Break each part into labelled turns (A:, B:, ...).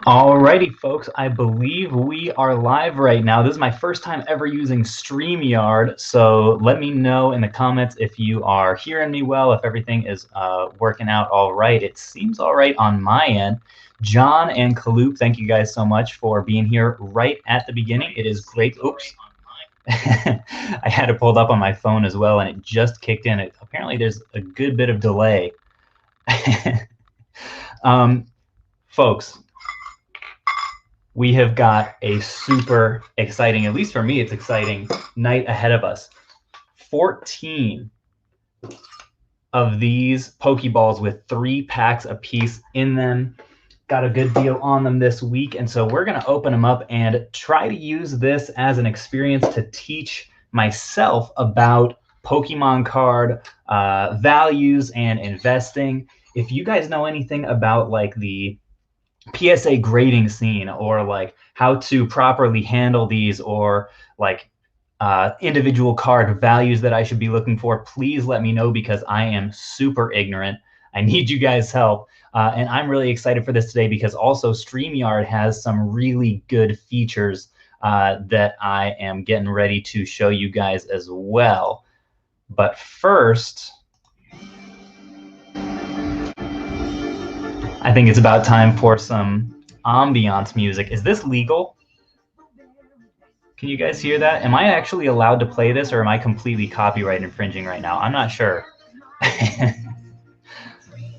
A: Alrighty, folks, I believe we are live right now. This is my first time ever using StreamYard, so let me know in the comments if you are hearing me well, if everything is working out all right. It seems all right on my end. John and Kaloop, thank you guys so much for being here right at the beginning. It is great. Oops. I had it pulled up on my phone as well, and it just kicked in. Apparently, there's a good bit of delay. Folks, we have got a super exciting, at least for me, it's exciting, night ahead of us. 14 of these Pokeballs with 3 packs apiece in them. Got a good deal on them this week, and so we're going to open them up and try to use this as an experience to teach myself about Pokemon card values and investing. If you guys know anything about like the PSA grading scene, or like how to properly handle these, or like individual card values that I should be looking for, please let me know, because I am super ignorant. I need you guys' help. And I'm really excited for this today because also StreamYard has some really good features that I am getting ready to show you guys as well. But first, I think it's about time for some ambiance music. Is this legal? Can you guys hear that? Am I actually allowed to play this, or am I completely copyright infringing right now? I'm not sure.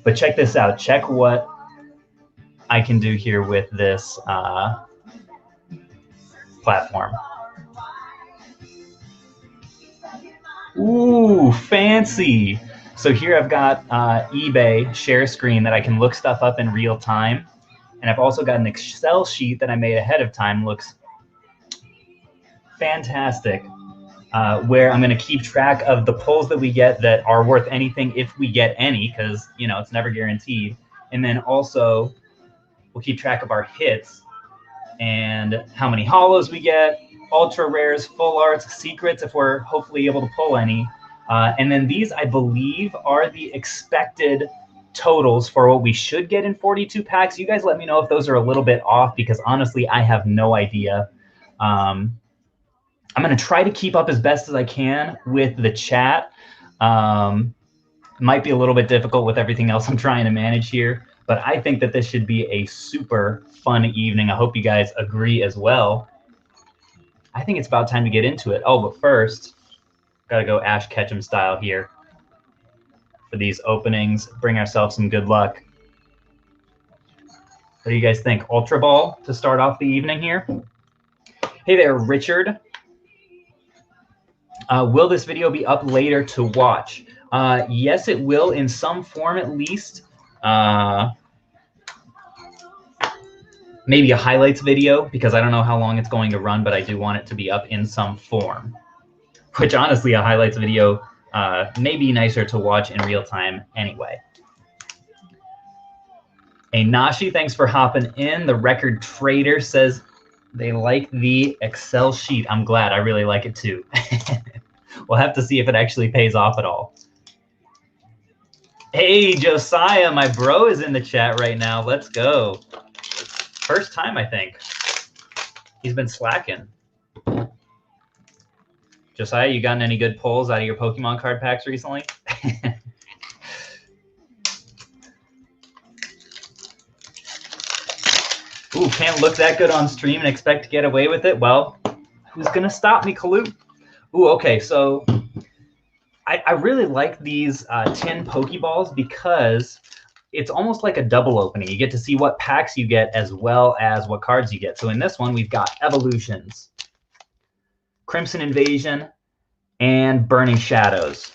A: But check this out. Check what I can do here with this platform. Ooh, fancy. So here I've got eBay share screen that I can look stuff up in real time. And I've also got an Excel sheet that I made ahead of time. Looks fantastic. Where I'm going to keep track of the pulls that we get that are worth anything, if we get any, because, you know, it's never guaranteed. And then also we'll keep track of our hits and how many hollows we get, ultra rares, full arts, secrets, if we're hopefully able to pull any. And then these, I believe, are the expected totals for what we should get in 42 packs. You guys let me know if those are a little bit off, because honestly, I have no idea. I'm going to try to keep up as best as I can with the chat. Might be a little bit difficult with everything else I'm trying to manage here, but I think that this should be a super fun evening. I hope you guys agree as well. I think it's about time to get into it. Oh, but first, got to go Ash Ketchum style here for these openings. Bring ourselves some good luck. What do you guys think? Ultra Ball to start off the evening here. Hey there, Richard. Will this video be up later to watch? Yes, it will, in some form at least. Maybe a highlights video, because I don't know how long it's going to run, but I do want it to be up in some form. Which, honestly, a highlights video may be nicer to watch in real time anyway. Hey, Nashi, thanks for hopping in. The Record Trader says they like the Excel sheet. I'm glad. I really like it too. We'll have to see if it actually pays off at all. Hey, Josiah, my bro is in the chat right now. Let's go. First time, I think. He's been slacking. Josiah, you gotten any good pulls out of your Pokemon card packs recently? Ooh, can't look that good on stream and expect to get away with it. Well, who's going to stop me, Kaloop? Ooh, okay, so I really like these 10 Pokeballs, because it's almost like a double opening. You get to see what packs you get as well as what cards you get. So in this one, we've got Evolutions, Crimson Invasion, and Burning Shadows.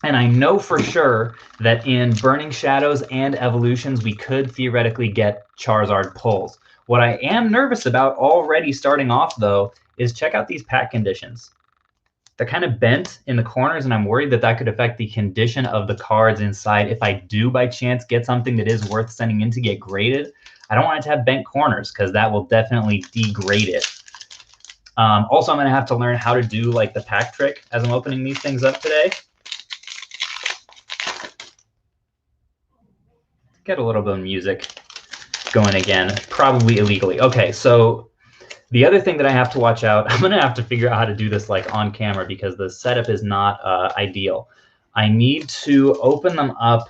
A: And I know for sure that in Burning Shadows and Evolutions, we could theoretically get Charizard pulls. What I am nervous about already starting off, though, is check out these pack conditions. They're kind of bent in the corners, and I'm worried that that could affect the condition of the cards inside. If I do by chance get something that is worth sending in to get graded, I don't want it to have bent corners, because that will definitely degrade it. Also, I'm going to have to learn how to do like the pack trick as I'm opening these things up today. Get a little bit of music. going again, probably illegally. Okay, so the other thing that I have to watch out, I'm going to have to figure out how to do this like on camera because the setup is not ideal. I need to open them up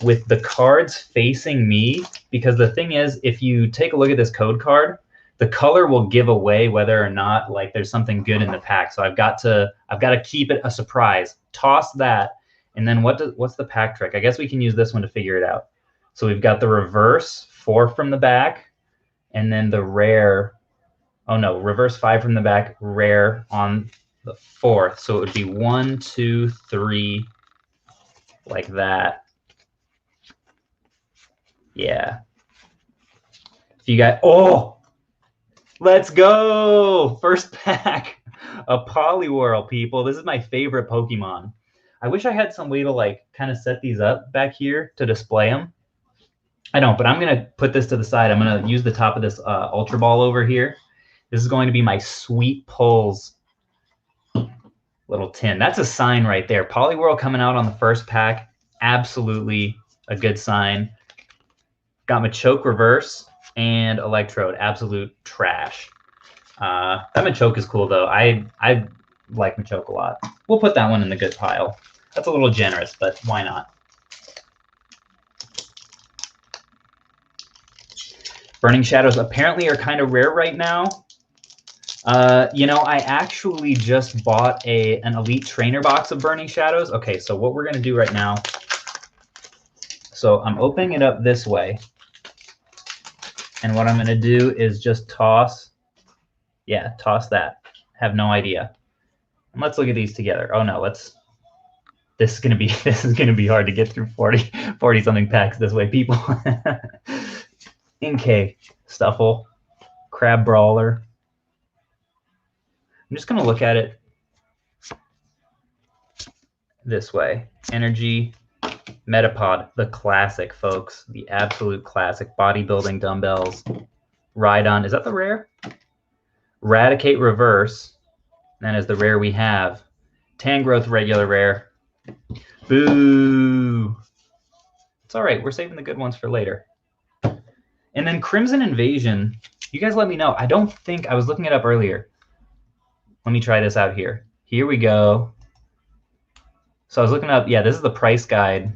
A: with the cards facing me, because the thing is, if you take a look at this code card, the color will give away whether or not like there's something good in the pack. So I've got to keep it a surprise. Toss that, and then what's the pack trick? I guess we can use this one to figure it out. So we've got the reverse 4 from the back, and then the rare. Oh no, reverse 5 from the back, rare on the 4th. So it would be 1, 2, 3, like that. Yeah. If you got, oh, let's go! First pack, a Poliwhirl, people. This is my favorite Pokemon. I wish I had some way to like kind of set these up back here to display them. I don't, but I'm gonna put this to the side. I'm gonna use the top of this Ultra Ball over here. This is going to be my Sweet Pulls little tin. That's a sign right there. Poliwhirl coming out on the first pack. Absolutely a good sign. Got Machop reverse and Electrode. Absolute trash. That Machop is cool, though. I like Machop a lot. We'll put that one in the good pile. That's a little generous, but why not? Burning Shadows apparently are kind of rare right now. You know, I actually just bought an Elite Trainer box of Burning Shadows. Okay, so what we're going to do right now, so I'm opening it up this way. And what I'm going to do is just toss, yeah, toss that. Have no idea. And let's look at these together. Oh no, this is going to be hard to get through 40 something packs this way, people. Inkay, Stuffle, Crab Brawler. I'm just going to look at it this way. Energy, Metapod, the classic, folks. The absolute classic. Bodybuilding dumbbells. Rhydon. Is that the rare? Raticate reverse. That is the rare we have. Tangrowth regular rare. Boo. It's all right. We're saving the good ones for later. And then Crimson Invasion. You guys let me know. I don't think I was looking it up earlier. Let me try this out here. Here we go. So I was looking up, yeah, this is the price guide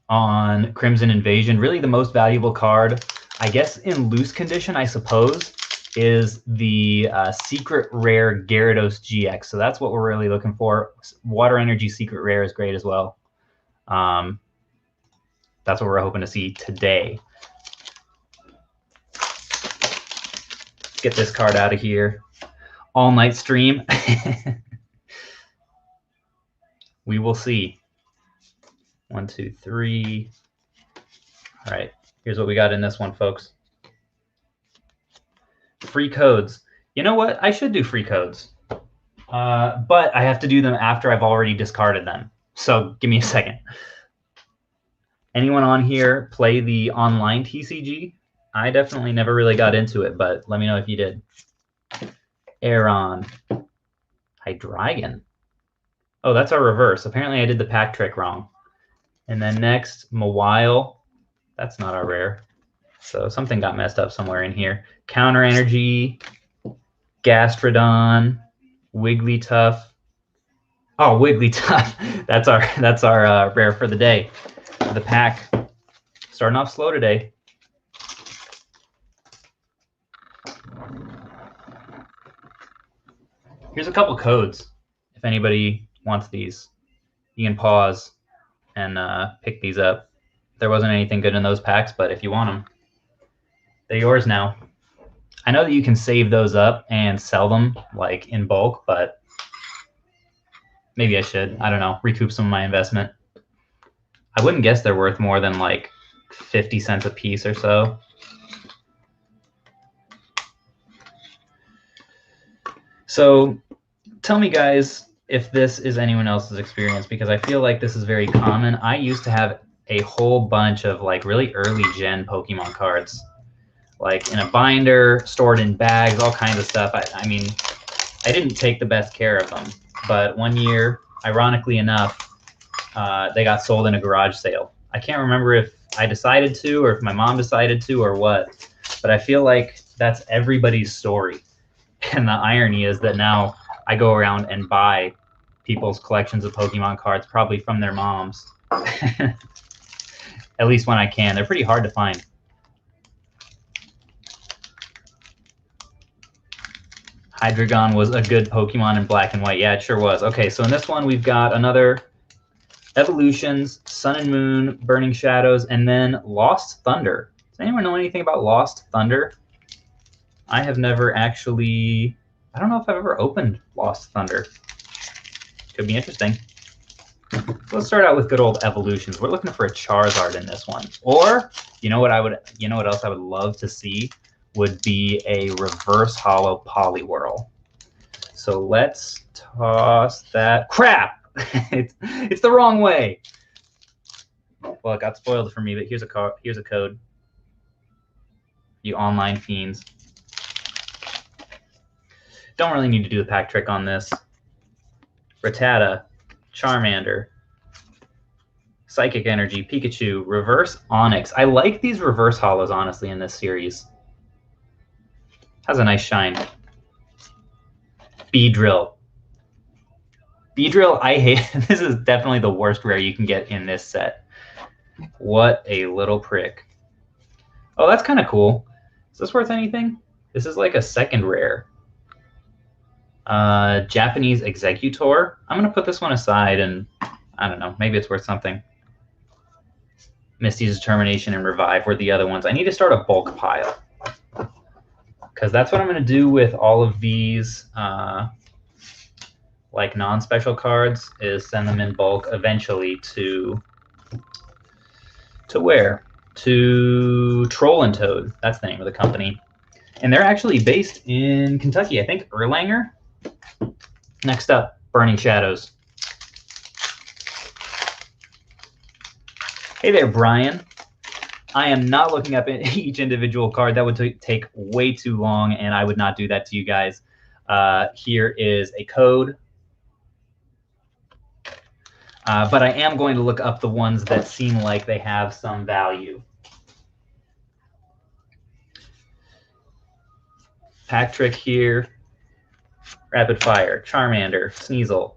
A: on Crimson Invasion. Really the most valuable card, I guess in loose condition, I suppose, is the secret rare Gyarados Gx. So that's what we're really looking for. Water Energy secret rare is great as well. That's what we're hoping to see today. Let's get this card out of here. All night stream. We will see. 1, 2, 3. All right, here's what we got in this one, folks. Free codes. You know what? I should do free codes. But I have to do them after I've already discarded them. So give me a second. Anyone on here play the online TCG? I definitely never really got into it, but let me know if you did. Aeron. Hydreigon. Oh, that's our reverse. Apparently I did the pack trick wrong. And then next, Mawile. That's not our rare. So something got messed up somewhere in here. Counter Energy. Gastrodon. Wigglytuff. Oh, Wigglytuff. That's our rare for the day. The pack. Starting off slow today. Here's a couple codes. If anybody wants these, you can pause and pick these up. There wasn't anything good in those packs, but if you want them, they're yours now. I know that you can save those up and sell them like in bulk, but maybe I should. I don't know. Recoup some of my investment. I wouldn't guess they're worth more than like 50 cents a piece or so. So tell me, guys, if this is anyone else's experience, because I feel like this is very common. I used to have a whole bunch of like really early gen Pokemon cards, like in a binder, stored in bags, all kinds of stuff. I mean, I didn't take the best care of them, but one year, ironically enough, they got sold in a garage sale. I can't remember if I decided to or if my mom decided to or what, but I feel like that's everybody's story. And the irony is that now I go around and buy people's collections of Pokemon cards, probably from their moms. At least when I can. They're pretty hard to find. Hydreigon was a good Pokemon in Black and White. Yeah, it sure was. Okay, so in this one, we've got another Evolutions, Sun and Moon, Burning Shadows, and then Lost Thunder. Does anyone know anything about Lost Thunder? I have never actually... I don't know if I've ever opened Lost Thunder. Could be interesting. So let's start out with good old Evolutions. We're looking for a Charizard in this one. Or, you know what else I would love to see? Would be a reverse holo Poliwhirl. So let's toss that. Crap! it's the wrong way. Well, it got spoiled for me, but here's a code. You online fiends. Don't really need to do the pack trick on this. Rattata, Charmander, Psychic Energy, Pikachu, Reverse Onix. I like these reverse holos, honestly, in this series. Has a nice shine. Beedrill. Beedrill, I hate. This is definitely the worst rare you can get in this set. What a little prick. Oh, that's kind of cool. Is this worth anything? This is like a second rare. Japanese Executor. I'm going to put this one aside and, I don't know, maybe it's worth something. Misty's Determination and Revive were the other ones. I need to start a bulk pile. Because that's what I'm going to do with all of these like non-special cards, is send them in bulk eventually to where? To Troll and Toad. That's the name of the company. And they're actually based in Kentucky. I think Erlanger. Next up, Burning Shadows. Hey there, Brian. I am not looking up each individual card. That would take way too long, and I would not do that to you guys. Here is a code. But I am going to look up the ones that seem like they have some value. Pack trick here. Rapid Fire, Charmander, Sneasel,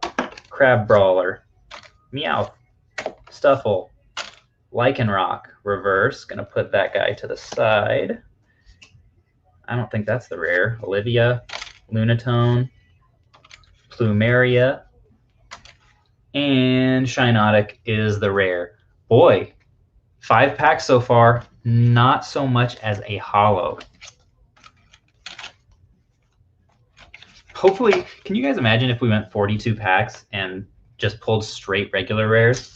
A: Crab Brawler, Meowth, Stuffle, Lycanroc, Reverse. Going to put that guy to the side. I don't think that's the rare. Olivia, Lunatone, Plumeria, and Shiinotic is the rare. Boy, 5 packs so far, not so much as a holo. Hopefully, can you guys imagine if we went 42 packs and just pulled straight regular rares?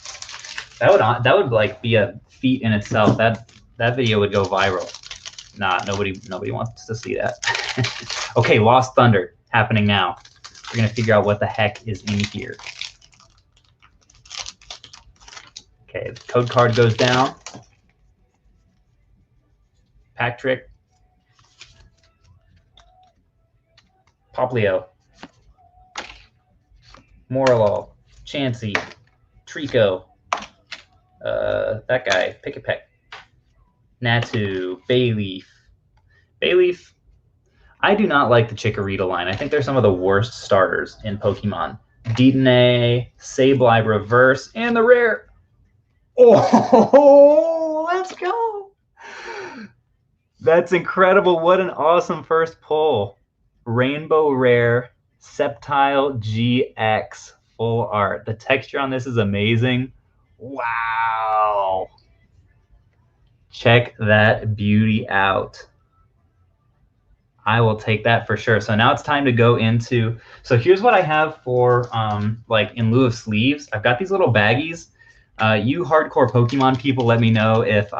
A: That would like be a feat in itself. That video would go viral. Nah, nobody wants to see that. Okay, Lost Thunder happening now. We're gonna figure out what the heck is in here. Okay, the code card goes down. Pack trick. Poplio, Morlul, Chansey, Trico, that guy, Pick-a-Peck, Natu, Bayleaf. Bayleaf, I do not like the Chikorita line. I think they're some of the worst starters in Pokemon. Dedenne, Sableye Reverse, and the rare. Oh, let's go. That's incredible. What an awesome first pull. Rainbow Rare Sceptile GX full art. The texture on this is amazing. Wow. Check that beauty out. I will take that for sure. So now it's time to go into, so here's what I have for like in lieu of sleeves. I've got these little baggies. You hardcore Pokemon people, let me know if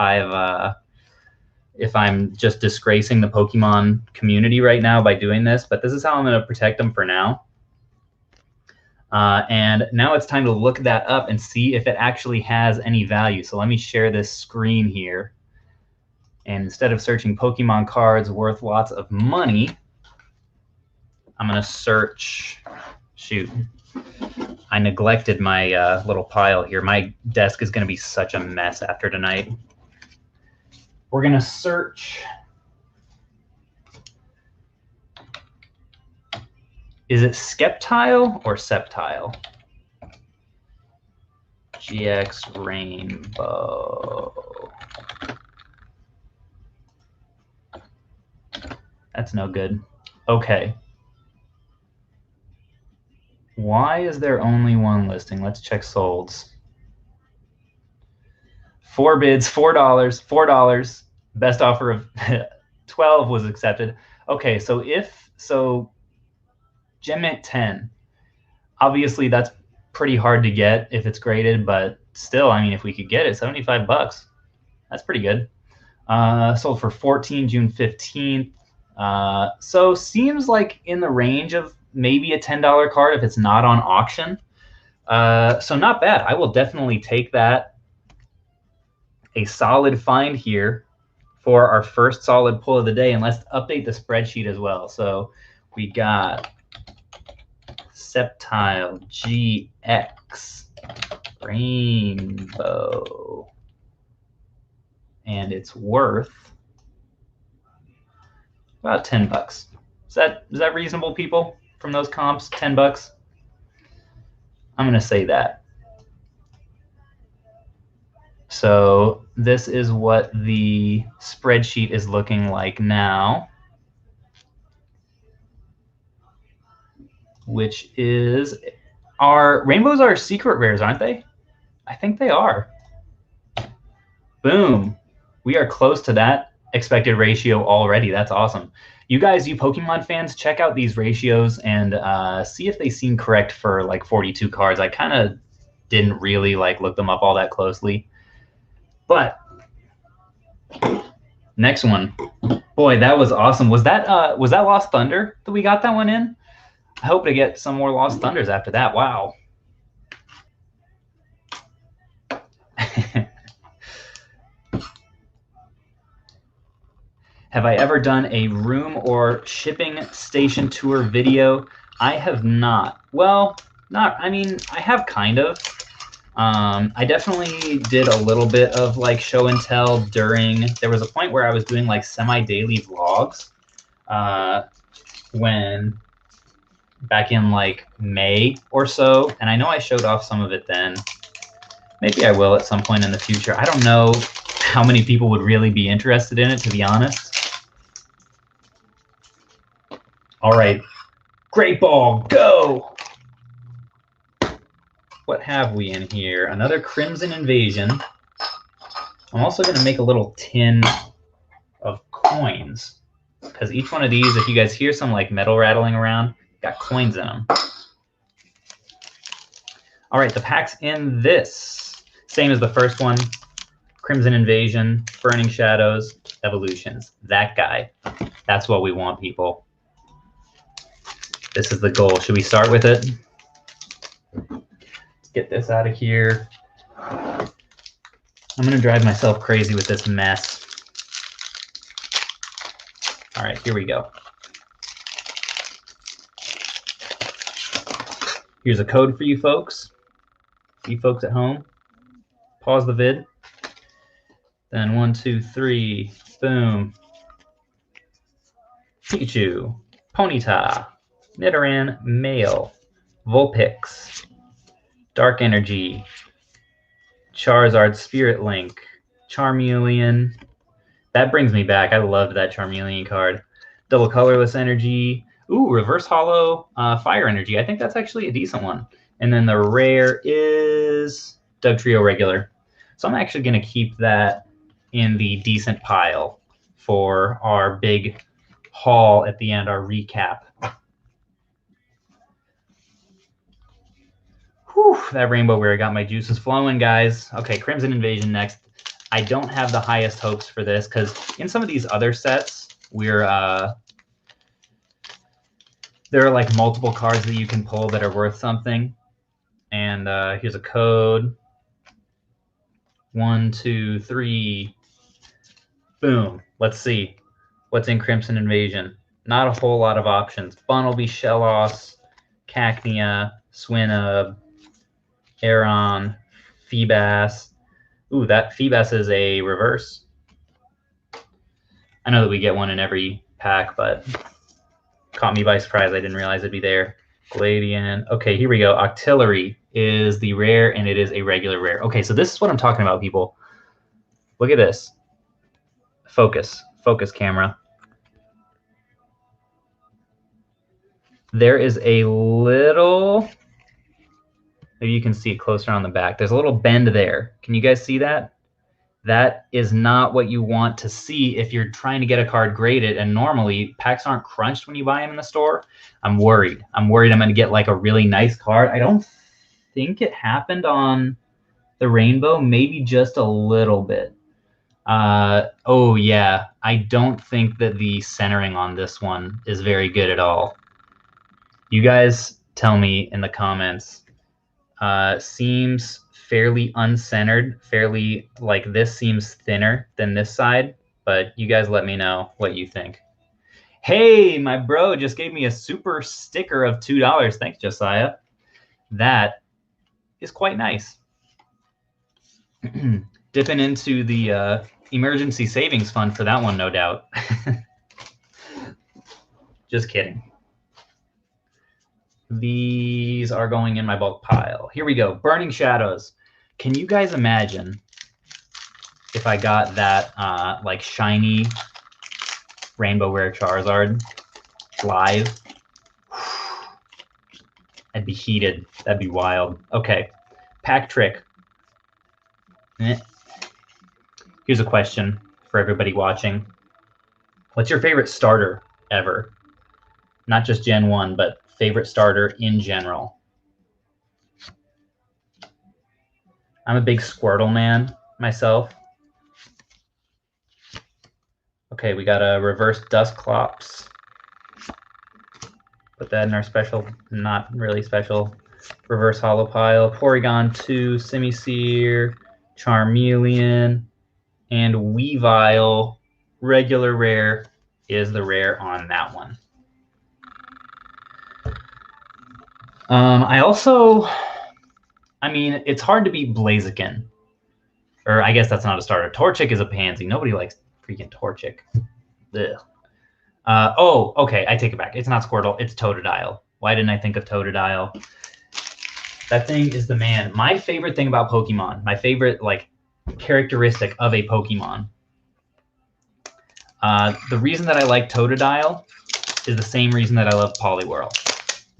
A: I'm just disgracing the Pokemon community right now by doing this, but this is how I'm going to protect them for now. And now it's time to look that up and see if it actually has any value. So let me share this screen here. And instead of searching Pokemon cards worth lots of money, I'm going to search, shoot. I neglected my little pile here. My desk is going to be such a mess after tonight. We're going to search. Is it Skeptile or Septile? GX Rainbow. That's no good. Okay. Why is there only one listing? Let's check solds. 4 bids, $4, $4. Best offer of 12 was accepted. Okay, so Gem Mint 10. Obviously, that's pretty hard to get if it's graded, but still, I mean, if we could get it, 75 bucks. That's pretty good. Sold for 14 June 15th. So seems like in the range of maybe a $10 card if it's not on auction. So not bad. I will definitely take that. A solid find here for our first solid pull of the day. And let's update the spreadsheet as well. So we got Septile GX Rainbow. And it's worth about 10 bucks. Is that reasonable, people, from those comps? 10 bucks? I'm going to say that. So this is what the spreadsheet is looking like now, which is rainbows are secret rares, aren't they? I think they are. Boom. We are close to that expected ratio already. That's awesome. You guys, you Pokemon fans, check out these ratios and see if they seem correct for like 42 cards. I kind of didn't really like look them up all that closely. But next one. Boy, that was awesome. Was that Lost Thunder that we got that one in? I hope to get some more Lost Thunders after that. Wow. Have I ever done a room or shipping station tour video? I have not. Well, I mean, I have kind of. I definitely did a little bit of like show and tell there was a point where I was doing like semi-daily vlogs back in like May or so. And I know I showed off some of it then. Maybe I will at some point in the future. I don't know how many people would really be interested in it, to be honest. All right, Great Ball, go! What have we in here? Another Crimson Invasion. I'm also going to make a little tin of coins, because each one of these, if you guys hear some like metal rattling around, got coins in them. All right, the packs in this, same as the first one. Crimson Invasion, Burning Shadows, Evolutions. That guy. That's what we want, people. This is the goal. Should we start with it? Let's get this out of here. I'm going to drive myself crazy with this mess. All right, here we go. Here's a code for you folks. You folks at home. Pause the vid. Then 1, 2, 3. Boom. Pikachu. Ponyta. Nidoran, Male, Vulpix, Dark Energy, Charizard, Spirit Link, Charmeleon. That brings me back. I loved that Charmeleon card. Double Colorless Energy. Ooh, Reverse Hollow, Fire Energy. I think that's actually a decent one. And then the rare is Dugtrio Regular. So I'm actually going to keep that in the decent pile for our big haul at the end, our recap. Whew, that rainbow where I got my juices flowing, guys. Okay, Crimson Invasion next. I don't have the highest hopes for this because in some of these other sets, there are like multiple cards that you can pull that are worth something. And here's a code. 1, 2, 3. Boom. Let's see what's in Crimson Invasion. Not a whole lot of options. Bunnelby, Shellos, Cacnea, Swinub, Aeron, Feebas. Ooh, that Feebas is a reverse. I know that we get one in every pack, but caught me by surprise. I didn't realize it'd be there. Gladian. Okay, here we go. Octillery is the rare, and it is a regular rare. Okay, so this is what I'm talking about, people. Look at this. Focus. Focus, camera. There is a little... Maybe you can see it closer on the back. There's a little bend there. Can you guys see that? That is not what you want to see if you're trying to get a card graded. And normally, packs aren't crunched when you buy them in the store. I'm worried. I'm worried I'm going to get like a really nice card. I don't think it happened on the Rainbow. Maybe just a little bit. Oh, yeah. I don't think that the centering on this one is very good at all. You guys tell me in the comments. Seems fairly uncentered, fairly like this seems thinner than this side, but you guys let me know what you think. Hey, my bro just gave me a super sticker of $2. Thanks, Josiah. That is quite nice. Dipping into the emergency savings fund for that one, no doubt. Just kidding. These are going in my bulk pile. Here we go. Burning Shadows. Can you guys imagine if I got that like shiny Rainbow Rare Charizard live? I'd be heated. That'd be wild. Okay. Pack Trick. Here's a question for everybody watching. What's your favorite starter ever? Not just Gen 1, but favorite starter in general. I'm a big Squirtle man myself. Okay, we got a reverse Dusclops. Put that in our special, not really special, reverse holo pile. Porygon 2, Simisear, Charmeleon, and Weavile. Regular rare is the rare on that one. I mean, it's hard to beat Blaziken. Or I guess that's not a starter. Torchic is a pansy. Nobody likes freaking Torchic. Ugh. Oh, okay, I take it back. It's not Squirtle, it's Totodile. Why didn't I think of Totodile? That thing is the man. My favorite thing about Pokemon, my favorite like characteristic of a Pokemon, the reason that I like Totodile is the same reason that I love Poliwhirl.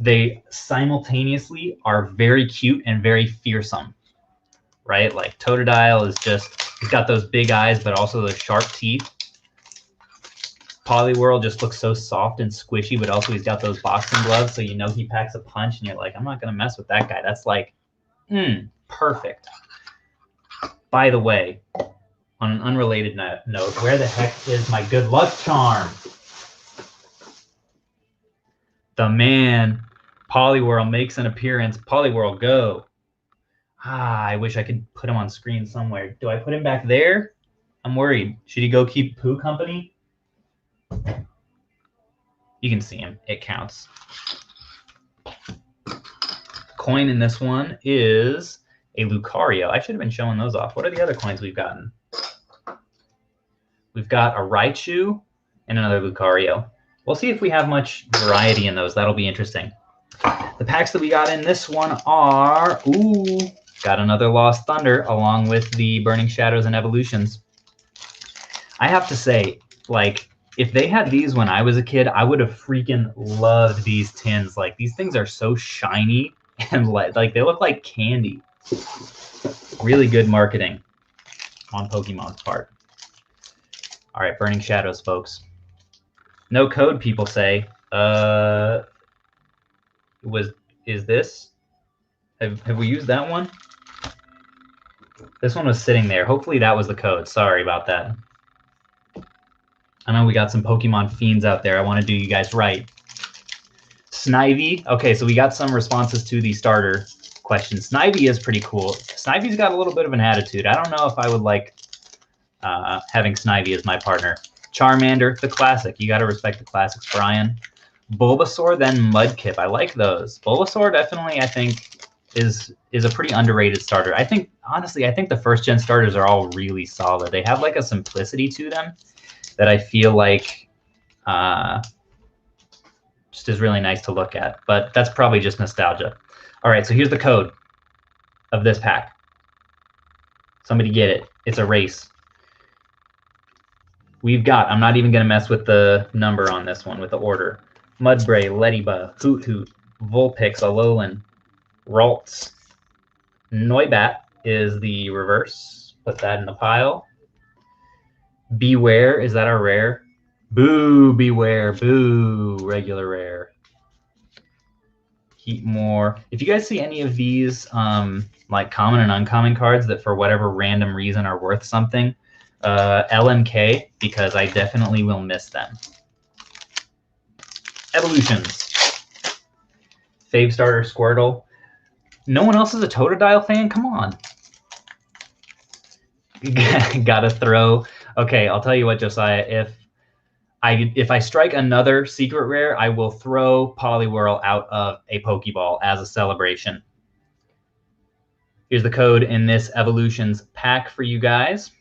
A: They simultaneously are very cute and very fearsome, right? Like Totodile is just, he's got those big eyes, but also those sharp teeth. Poliwhirl just looks so soft and squishy, but also he's got those boxing gloves, so you know he packs a punch, and you're like, I'm not going to mess with that guy. That's like, perfect. By the way, on an unrelated note, where the heck is my good luck charm? The man. Poliwhirl makes an appearance. Poliwhirl, go. I wish I could put him on screen somewhere. Do I put him back there? I'm worried. Should he go keep Pooh company? You can see him. It counts. Coin in this one is a Lucario. I should have been showing those off. What are the other coins we've gotten? We've got a Raichu and another Lucario. We'll see if we have much variety in those. That'll be interesting. The packs that we got in this one are, got another Lost Thunder along with the Burning Shadows and Evolutions. I have to say, like, if they had these when I was a kid, I would have freaking loved these tins. Like, these things are so shiny and like they look like candy. Really good marketing on Pokemon's part. All right, Burning Shadows, folks. No code, people say. Is this? Have we used that one? This one was sitting there. Hopefully that was the code. Sorry about that. I know we got some Pokemon fiends out there. I want to do you guys right. Snivy. Okay, so we got some responses to the starter question. Snivy is pretty cool. Snivy's got a little bit of an attitude. I don't know if I would like having Snivy as my partner. Charmander, the classic. You got to respect the classics, Brian. Bulbasaur, then Mudkip. I like those. Bulbasaur definitely, I think, is a pretty underrated starter. I think, honestly, I think the first gen starters are all really solid. They have like a simplicity to them that I feel like just is really nice to look at. But that's probably just nostalgia. All right, so here's the code of this pack. Somebody get it. It's a race. We've got, I'm not even going to mess with the number on this one, with the order. Mudbray, Leddyba, Hoot Hoot, Vulpix, Alolan, Ralts. Noibat is the reverse. Put that in the pile. Beware, is that our rare? Boo, Beware, boo, regular rare. Heatmore. If you guys see any of these like common and uncommon cards that for whatever random reason are worth something, LMK, because I definitely will miss them. Evolutions. Fave starter Squirtle. No one else is a Totodile fan? Come on. Gotta throw. Okay, I'll tell you what, Josiah. If I strike another secret rare, I will throw Poliwhirl out of a Pokeball as a celebration. Here's the code in this Evolutions pack for you guys.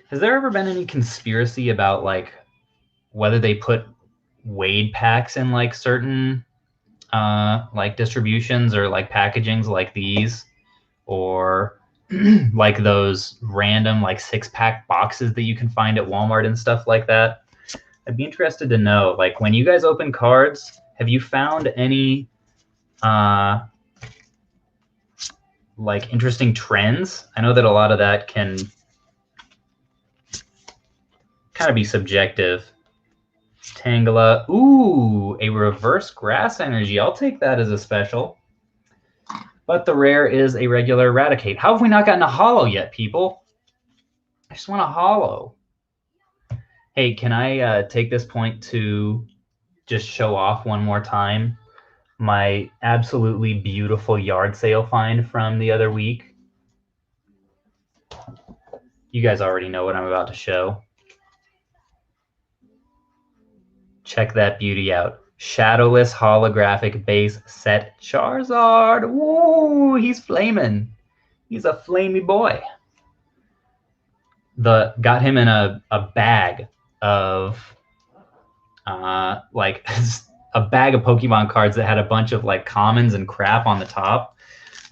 A: Has there ever been any conspiracy about like whether they put Wade packs in like certain like distributions or like packagings like these, or like those random like 6-pack boxes that you can find at Walmart and stuff like that? I'd be interested to know, like, when you guys open cards, have you found any like interesting trends? I know that a lot of that can kind of be subjective. Tangela. Ooh, a reverse grass energy. I'll take that as a special. But the rare is a regular Eradicate. How have we not gotten a holo yet, people? I just want a holo. Hey, can I take this point to just show off one more time my absolutely beautiful yard sale find from the other week? You guys already know what I'm about to show. Check that beauty out. Shadowless holographic base set Charizard. Woo, he's flaming. He's a flamey boy. Got him in a bag of like a bag of Pokemon cards that had a bunch of like commons and crap on the top.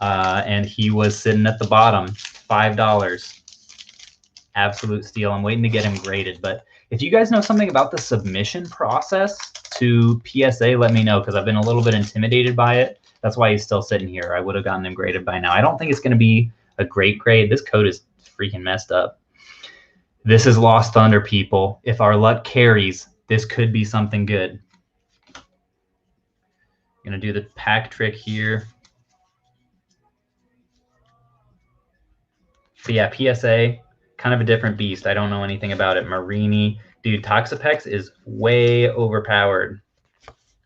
A: And he was sitting at the bottom, $5. Absolute steal. I'm waiting to get him graded, but if you guys know something about the submission process to PSA, let me know, because I've been a little bit intimidated by it. That's why he's still sitting here. I would have gotten him graded by now. I don't think it's going to be a great grade. This code is freaking messed up. This is Lost Thunder, people. If our luck carries, this could be something good. I'm going to do the pack trick here. So yeah, PSA, kind of a different beast. I don't know anything about it. Marini. Dude, Toxapex is way overpowered.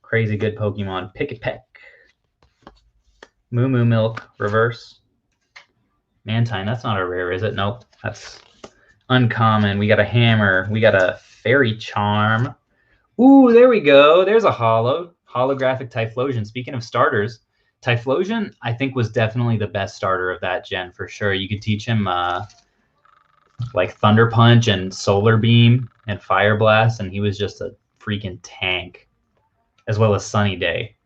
A: Crazy good Pokemon. Pick a Peck. Moo Moo Milk, reverse. Mantine, that's not a rare, is it? Nope, that's uncommon. We got a Hammer. We got a Fairy Charm. Ooh, there we go. There's a holo. Holographic Typhlosion. Speaking of starters, Typhlosion, I think, was definitely the best starter of that gen for sure. You could teach him like Thunder Punch and Solar Beam and Fire Blast, and he was just a freaking tank, as well as Sunny Day.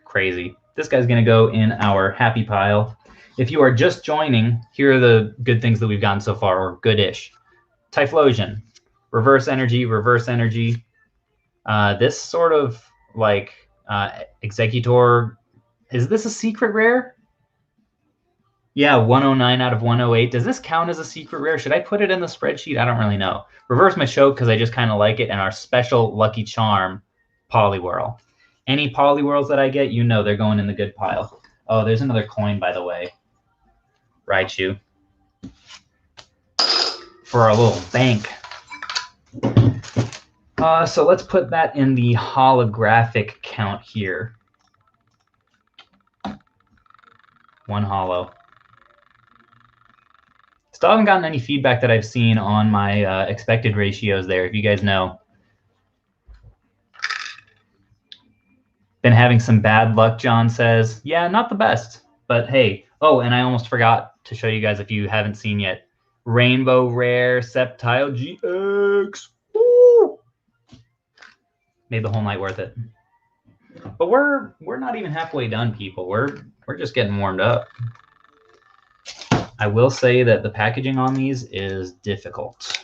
A: Crazy. This guy's going to go in our happy pile. If you are just joining, here are the good things that we've gotten so far, or good-ish. Typhlosion, reverse energy, reverse energy. This sort of like Executor, is this a secret rare? Yeah, 109 out of 108. Does this count as a secret rare? Should I put it in the spreadsheet? I don't really know. Reverse Machop, because I just kind of like it, and our special Lucky Charm, Poliwhirl. Any Poliwhirls that I get, you know they're going in the good pile. Oh, there's another coin, by the way. Raichu. For our little bank. So let's put that in the holographic count here. One holo. Still haven't gotten any feedback that I've seen on my expected ratios there, if you guys know. Been having some bad luck, John says. Yeah, not the best, but hey. Oh, and I almost forgot to show you guys, if you haven't seen yet, Rainbow Rare Sceptile GX. Woo! Made the whole night worth it. But we're not even halfway done, people. We're just getting warmed up. I will say that the packaging on these is difficult.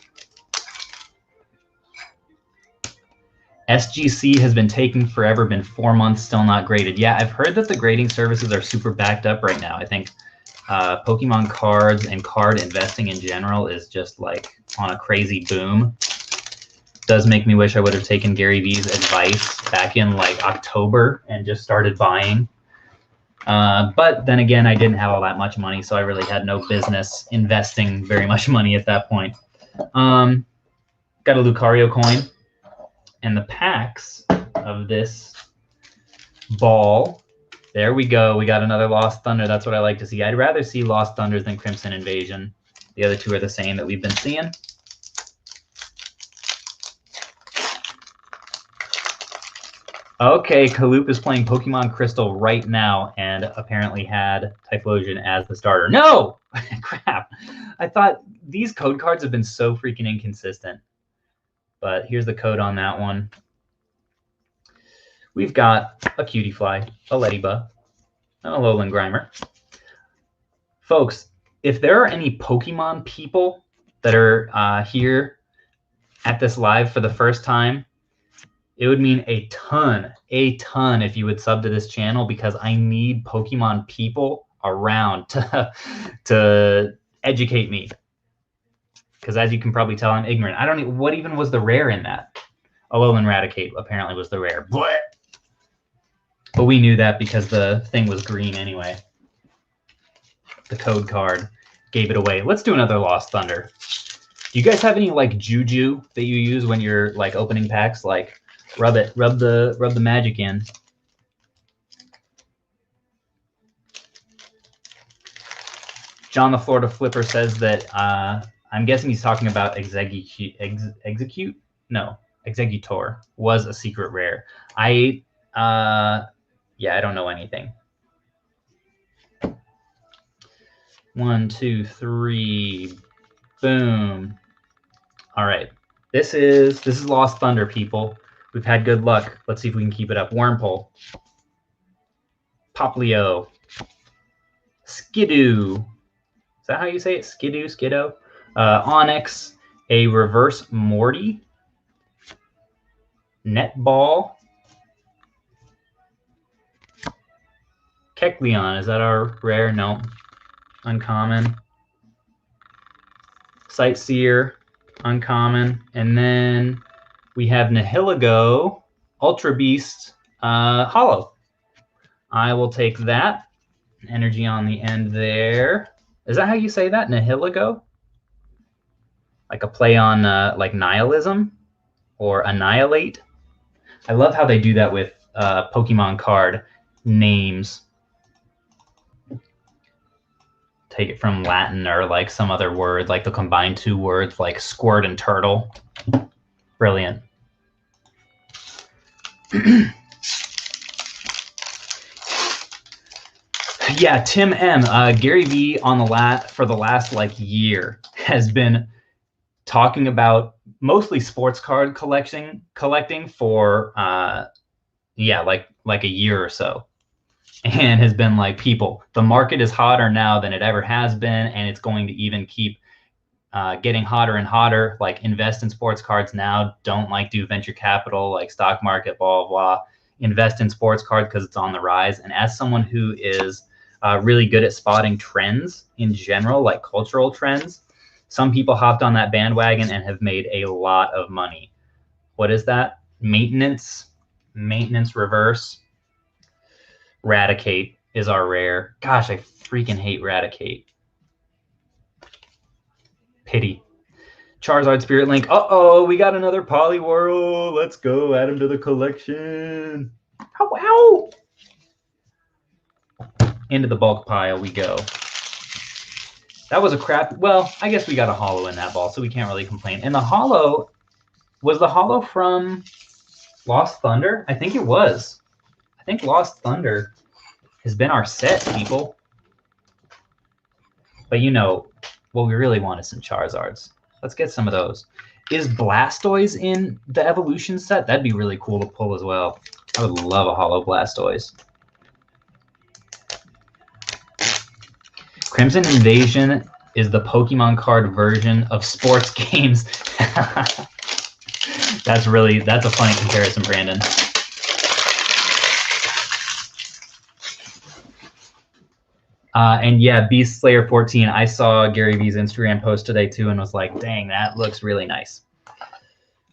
A: SGC has been taking forever, been 4 months, still not graded. Yeah, I've heard that the grading services are super backed up right now. I think Pokemon cards and card investing in general is just like on a crazy boom. Does make me wish I would have taken Gary V's advice back in like October and just started buying. But then again, I didn't have all that much money, so I really had no business investing very much money at that point. Got a Lucario coin. And the packs of this ball, there we go. We got another Lost Thunder. That's what I like to see. I'd rather see Lost Thunders than Crimson Invasion. The other two are the same that we've been seeing. Okay, Kaloop is playing Pokemon Crystal right now and apparently had Typhlosion as the starter. No! Crap. I thought these code cards have been so freaking inconsistent. But here's the code on that one. We've got a Cutiefly, a Ladybug, and a Alolan Grimer. Folks, if there are any Pokemon people that are here at this live for the first time, it would mean a ton if you would sub to this channel, because I need Pokemon people around to educate me. Because as you can probably tell, I'm ignorant. I don't know what even was the rare in that. Alolan Raticate apparently was the rare. But we knew that because the thing was green anyway. The code card gave it away. Let's do another Lost Thunder. Do you guys have any like juju that you use when you're like opening packs? Like rub the magic in. John the Florida Flipper says that I'm guessing he's talking about Execute? No, Executor was a secret rare. Yeah, I don't know anything. 1, 2, 3, boom. All right, this is Lost Thunder, people. We've had good luck. Let's see if we can keep it up. Wurmple, Poplio, Skidoo. Is that how you say it? Skidoo? Onyx, a Reverse Morty, Netball, Kecleon. Is that our rare? No. Uncommon. Sightseer, uncommon. And then we have Nihilego, Ultra Beast, Holo. I will take that. Energy on the end there. Is that how you say that? Nihilego? Like a play on like nihilism or annihilate. I love how they do that with Pokemon card names. Take it from Latin or like some other word, like they'll combine two words like squirt and turtle. Brilliant. Yeah, Tim M. Gary V on for the last like year has been talking about mostly sports card collecting for yeah, like a year or so, and has been like, people, the market is hotter now than it ever has been, and it's going to even keep getting hotter and hotter. Like, invest in sports cards now. Don't like do venture capital like stock market, blah blah. Invest in sports cards because it's on the rise. And as someone who is really good at spotting trends in general, like cultural trends, some people hopped on that bandwagon and have made a lot of money. What is that? Maintenance reverse. Raticate is our rare. Gosh, I freaking hate Raticate. Pity. Charizard Spirit Link. Uh-oh, we got another Poliwhirl. Let's go. Add him to the collection. Ow, ow. Into the bulk pile we go. That was a crap. Well, I guess we got a holo in that ball, so we can't really complain. And the holo, was the holo from Lost Thunder? I think it was. I think Lost Thunder has been our set, people. But you know, what we really want is some Charizards. Let's get some of those. Is Blastoise in the evolution set? That'd be really cool to pull as well. I would love a holo Blastoise. Crimson Invasion is the Pokemon card version of sports games. That's a funny comparison, Brandon. And yeah, Beast Slayer 14. I saw Gary V's Instagram post today too and was like, dang, that looks really nice.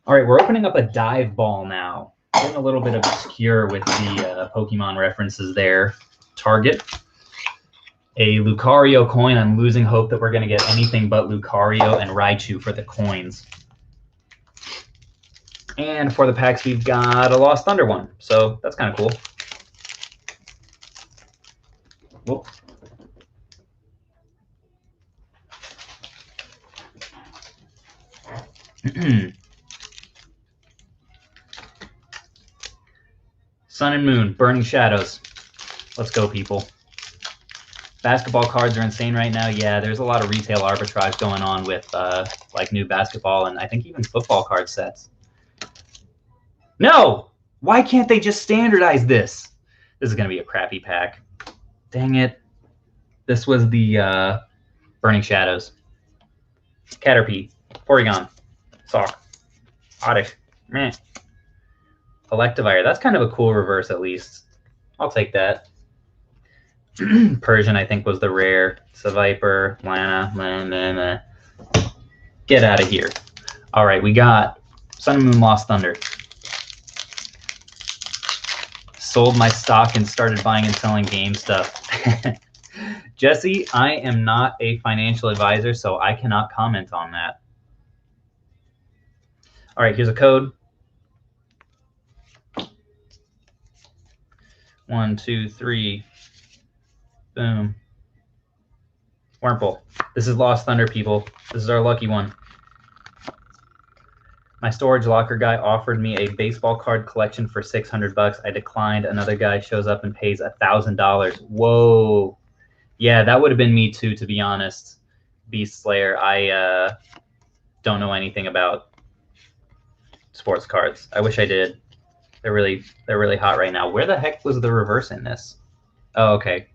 A: All right, we're opening up a dive ball now. Getting a little bit obscure with the Pokemon references there. Target. A Lucario coin. I'm losing hope that we're going to get anything but Lucario and Raichu for the coins. And for the packs, we've got a Lost Thunder one. So that's kind of cool. Whoop. Sun and Moon, Burning Shadows. Let's go, people. Basketball cards are insane right now. Yeah, there's a lot of retail arbitrage going on with like new basketball and I think even football card sets. No! Why can't they just standardize this? This is going to be a crappy pack. Dang it. This was the Burning Shadows. Caterpie, Porygon, Sock, Oddish, meh. Electivire. That's kind of a cool reverse, at least. I'll take that. Persian, I think, was the rare. Seviper, Lana, Get out of here. All right, we got Sun and Moon, Lost Thunder. Sold my stock and started buying and selling game stuff. Jesse, I am not a financial advisor, so I cannot comment on that. All right, here's a code. 1, 2, 3. Boom. Wurmple. This is Lost Thunder, people. This is our lucky one. My storage locker guy offered me a baseball card collection for $600. I declined. Another guy shows up and pays $1,000. Whoa. Yeah, that would have been me too, to be honest. Beast Slayer. I don't know anything about sports cards. I wish I did. They're really hot right now. Where the heck was the reverse in this? Oh, okay.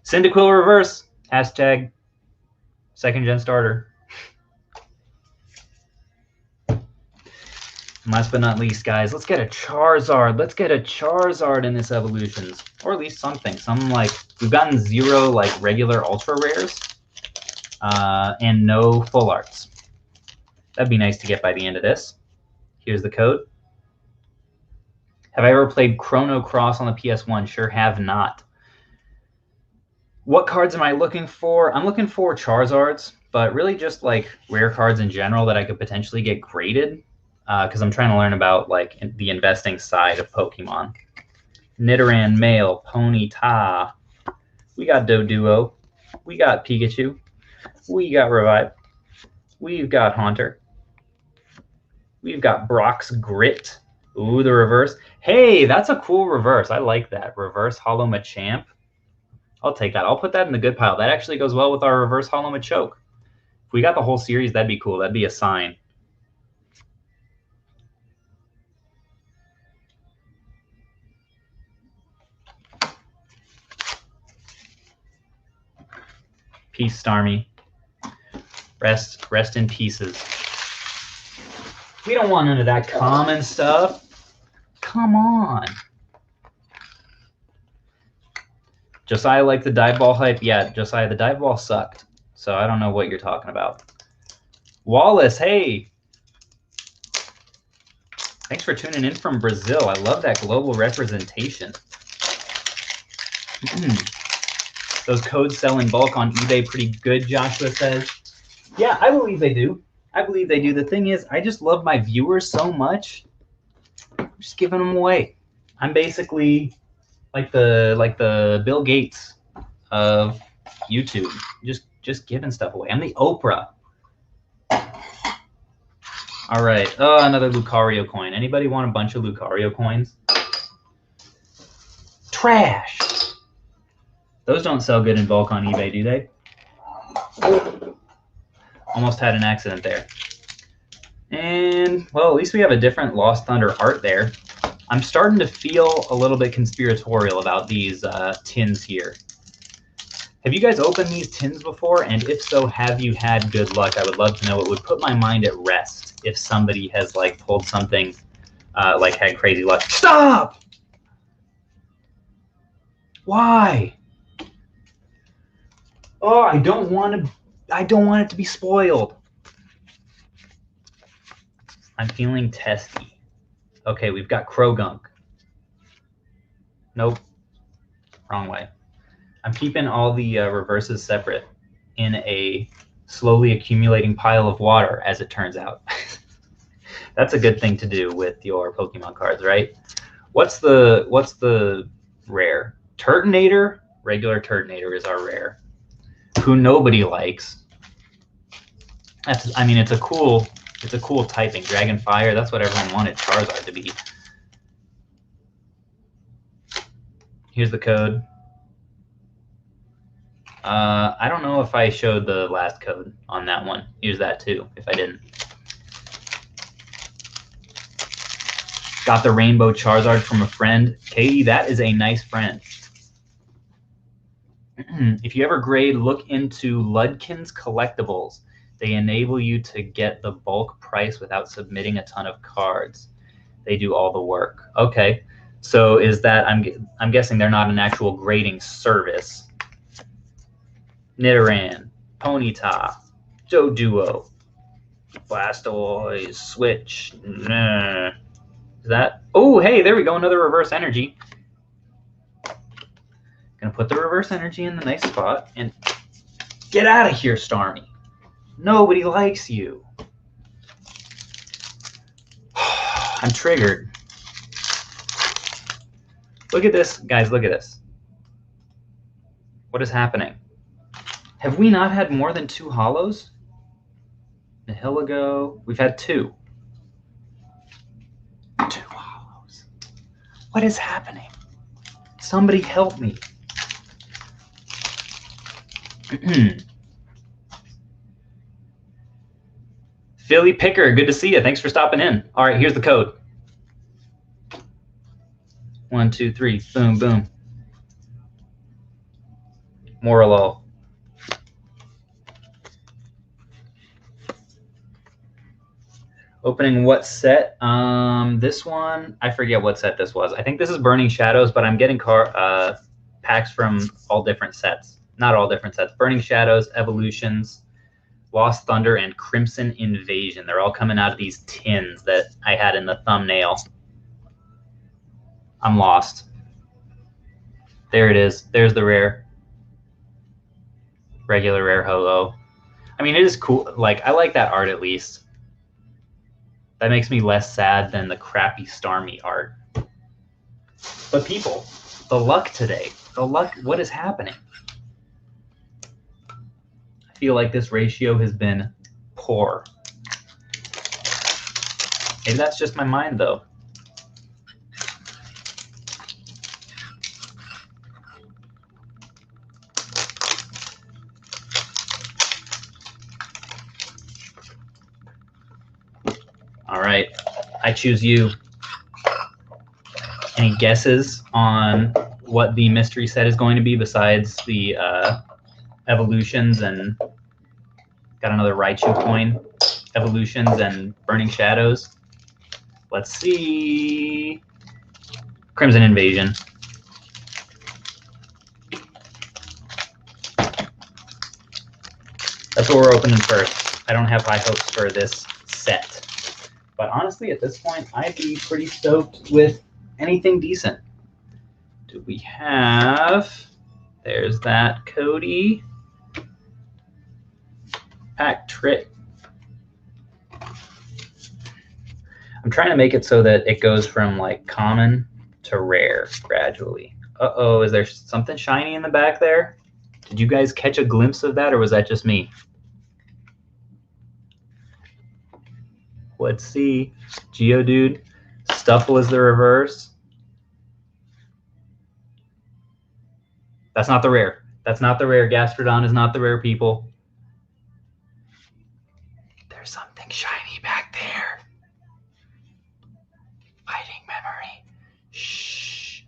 A: Cyndaquil reverse. Hashtag second gen starter. Last but not least, guys, let's get a Charizard. Let's get a Charizard in this Evolutions. Or at least something. Some, like, we've gotten 0, like, regular ultra rares. And no full arts. That'd be nice to get by the end of this. Here's the code. Have I ever played Chrono Cross on the PS1? Sure have not. What cards am I looking for? I'm looking for Charizards, but really just like rare cards in general that I could potentially get graded because I'm trying to learn about like the investing side of Pokemon. Nidoran, Male, Ponyta. We got Doduo. We got Pikachu. We got Revive. We've got Haunter. We've got Brock's Grit. Ooh, the reverse. Hey, that's a cool reverse. I like that. Reverse Holo Machamp. I'll take that. I'll put that in the good pile. That actually goes well with our reverse Holo Machoke. If we got the whole series, that'd be cool. That'd be a sign. Peace, Starmie. Rest in pieces. We don't want none of that common stuff. Come on. Josiah liked the dive ball hype. Yeah, Josiah, the dive ball sucked. So I don't know what you're talking about. Wallace, hey. Thanks for tuning in from Brazil. I love that global representation. Those codes sell in bulk on eBay pretty good, Joshua says. Yeah, I believe they do. I believe they do. The thing is, I just love my viewers so much. I'm just giving them away. I'm basically like the Bill Gates of YouTube. Just giving stuff away. I'm the Oprah. All right. Oh, another Lucario coin. Anybody want a bunch of Lucario coins? Trash. Those don't sell good in bulk on eBay, do they? Almost had an accident there. And, well, at least we have a different Lost Thunder art there. I'm starting to feel a little bit conspiratorial about these tins here. Have you guys opened these tins before? And if so, have you had good luck? I would love to know. It would put my mind at rest if somebody has like pulled something, like had crazy luck. Stop! Why? Oh, I don't want it to be spoiled. I'm feeling testy. Okay, we've got Krogunk. Nope. Wrong way. I'm keeping all the reverses separate in a slowly accumulating pile of water, as it turns out. That's a good thing to do with your Pokemon cards, right? What's the rare? Turtonator? Regular Turtonator is our rare. Who nobody likes. I mean, it's a cool typing. Dragon Fire, that's what everyone wanted Charizard to be. Here's the code. I don't know if I showed the last code on that one. Use that too, if I didn't. Got the Rainbow Charizard from a friend. Katie, that is a nice friend. If you ever grade, look into Ludkin's Collectibles. They enable you to get the bulk price without submitting a ton of cards. They do all the work. Okay, so is that, I'm guessing they're not an actual grading service. Nidoran, Ponyta, Doduo, Blastoise, Switch. Nah. Is that? Oh, hey, there we go. Another reverse energy. Gonna put the reverse energy in the nice spot and get out of here, Starmie. Nobody likes you. I'm triggered. Look at this, guys. Look at this. What is happening? Have we not had more than 2 holos? Nihilego. We've had 2. 2 holos. What is happening? Somebody help me. Philly Picker, good to see you. Thanks for stopping in. All right, here's the code. 1, 2, 3. Boom, boom. Moralo. Opening what set? This one, I forget what set this was. I think this is Burning Shadows, but I'm getting packs from all different sets. Not all different sets. Burning Shadows, Evolutions, Lost Thunder, and Crimson Invasion. They're all coming out of these tins that I had in the thumbnail. I'm lost. There it is. There's the rare. Regular rare holo. I mean, it is cool. Like, I like that art at least. That makes me less sad than the crappy Starmie art. But people, the luck today. The luck, what is happening? I feel like this ratio has been poor. Maybe that's just my mind, though. All right, I choose you. Any guesses on what the mystery set is going to be besides the evolutions and got another Raichu coin, evolutions and Burning Shadows? Let's see. Crimson Invasion. That's what we're opening first. I don't have high hopes for this set. But honestly, at this point, I'd be pretty stoked with anything decent. Do we have... There's that Cody. Pack Trick. I'm trying to make it so that it goes from like common to rare gradually. Uh-oh, is there something shiny in the back there? Did you guys catch a glimpse of that, or was that just me? Let's see. Geodude. Stuffle is the reverse. That's not the rare. That's not the rare. Gastrodon is not the rare, people. There's something shiny back there. Fighting memory. Shh.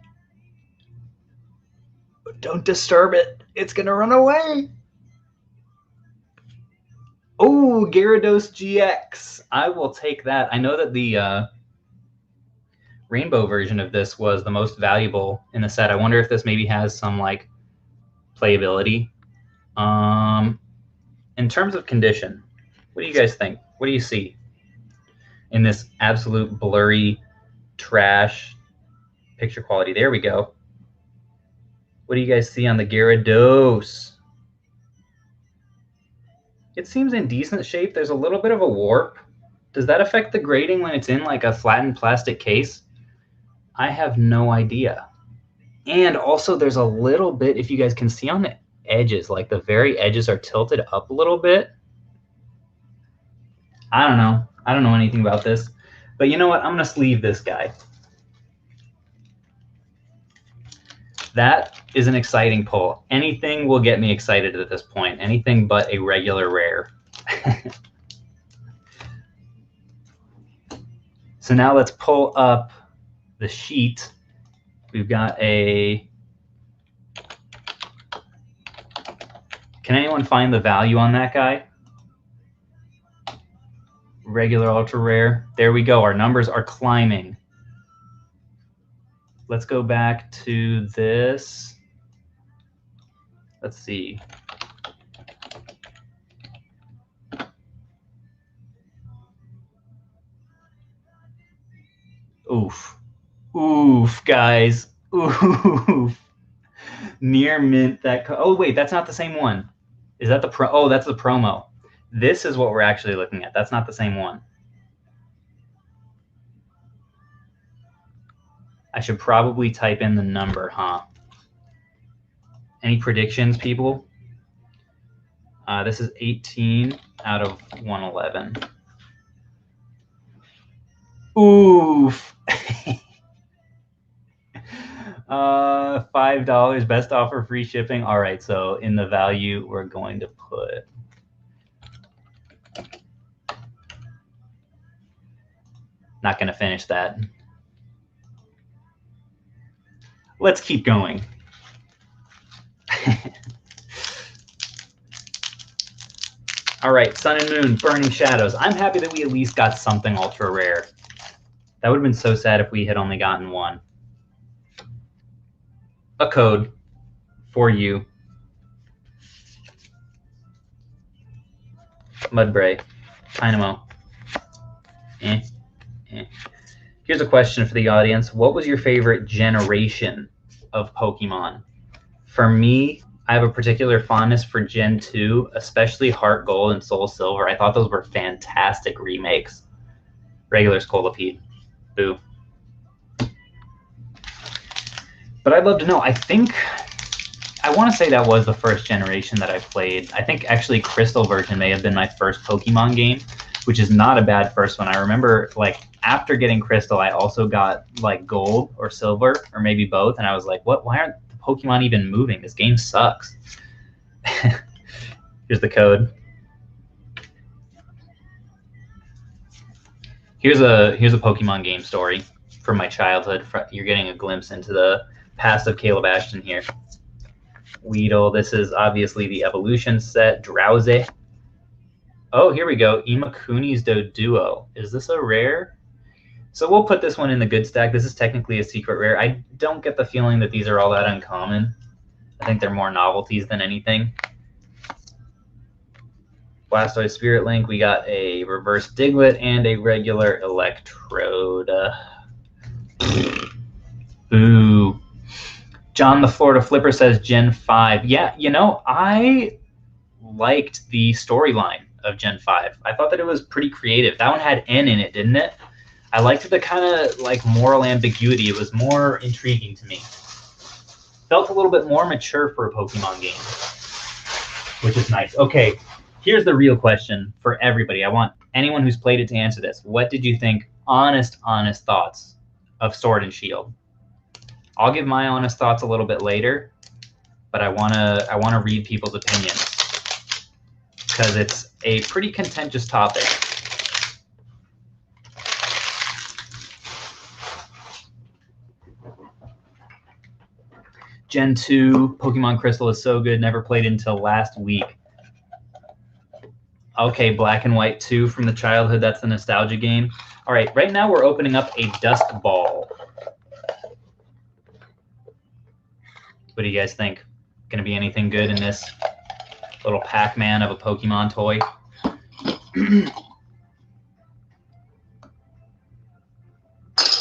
A: Don't disturb it. It's going to run away. Oh, Gyarados Gx. I will take that. I know that the rainbow version of this was the most valuable in the set. I wonder if this maybe has some like playability. In terms of condition, what do you guys think? What do you see in this absolute blurry trash picture quality? There we go. What do you guys see on the Gyarados? It seems in decent shape. There's a little bit of a warp. Does that affect the grading when it's in like a flattened plastic case? I have no idea. And also there's a little bit, if you guys can see on the edges, like the very edges are tilted up a little bit. I don't know. I don't know anything about this. But you know what? I'm going to sleeve this guy. That is an exciting pull. Anything will get me excited at this point. Anything but a regular rare. So now let's pull up the sheet. We've got a... Can anyone find the value on that guy? Regular, ultra rare. There we go. Our numbers are climbing. Let's go back to this. Let's see. Oof. Oof, guys. Oof. Near mint that. Oh, wait, that's not the same one. Is that the pro? Oh, that's the promo. This is what we're actually looking at. That's not the same one. I should probably type in the number, huh? Any predictions, people? This is 18 out of 111. Oof. $5, best offer, free shipping. All right, so in the value, we're going to put... Not going to finish that. Let's keep going. All right, Sun and Moon, Burning Shadows. I'm happy that we at least got something ultra rare. That would have been so sad if we had only gotten one. A code for you. Mudbray, Dynamo. Here's a question for the audience. What was your favorite generation of Pokemon? For me, I have a particular fondness for Gen 2, especially Heart Gold and Soul Silver. I thought those were fantastic remakes. Regular Scolipede. Boo. But I'd love to know. I want to say that was the first generation that I played. I think actually Crystal version may have been my first Pokemon game, which is not a bad first one. I remember like after getting Crystal, I also got like Gold or Silver or maybe both. And I was like, what? Why aren't the Pokemon even moving? This game sucks. Here's the code. Here's a Pokemon game story from my childhood. You're getting a glimpse into the past of Caleb Ashton here. Weedle. This is obviously the evolution set. Drowsy. Oh, here we go. Imakuni's Doduo. Is this a rare? So we'll put this one in the good stack. This is technically a secret rare. I don't get the feeling that these are all that uncommon. I think they're more novelties than anything. Blastoise Spirit Link. We got a reverse Diglett and a regular Electrode. Boo. John the Florida Flipper says Gen 5. Yeah, you know, I liked the storyline of Gen 5. I thought that it was pretty creative. That one had N in it, didn't it? I liked the kind of like moral ambiguity. It was more intriguing to me. Felt a little bit more mature for a Pokemon game, which is nice. Okay, here's the real question for everybody. I want anyone who's played it to answer this. What did you think? Honest thoughts of Sword and Shield. I'll give my honest thoughts a little bit later. but I wanna read people's opinions because it's a pretty contentious topic. Gen 2 Pokemon Crystal is so good. Never played until last week. Okay, Black and White 2 from the childhood. That's the nostalgia game. All right, right now we're opening up a Dusk Ball. What do you guys think? Going to be anything good in this little Pac-Man of a Pokemon toy?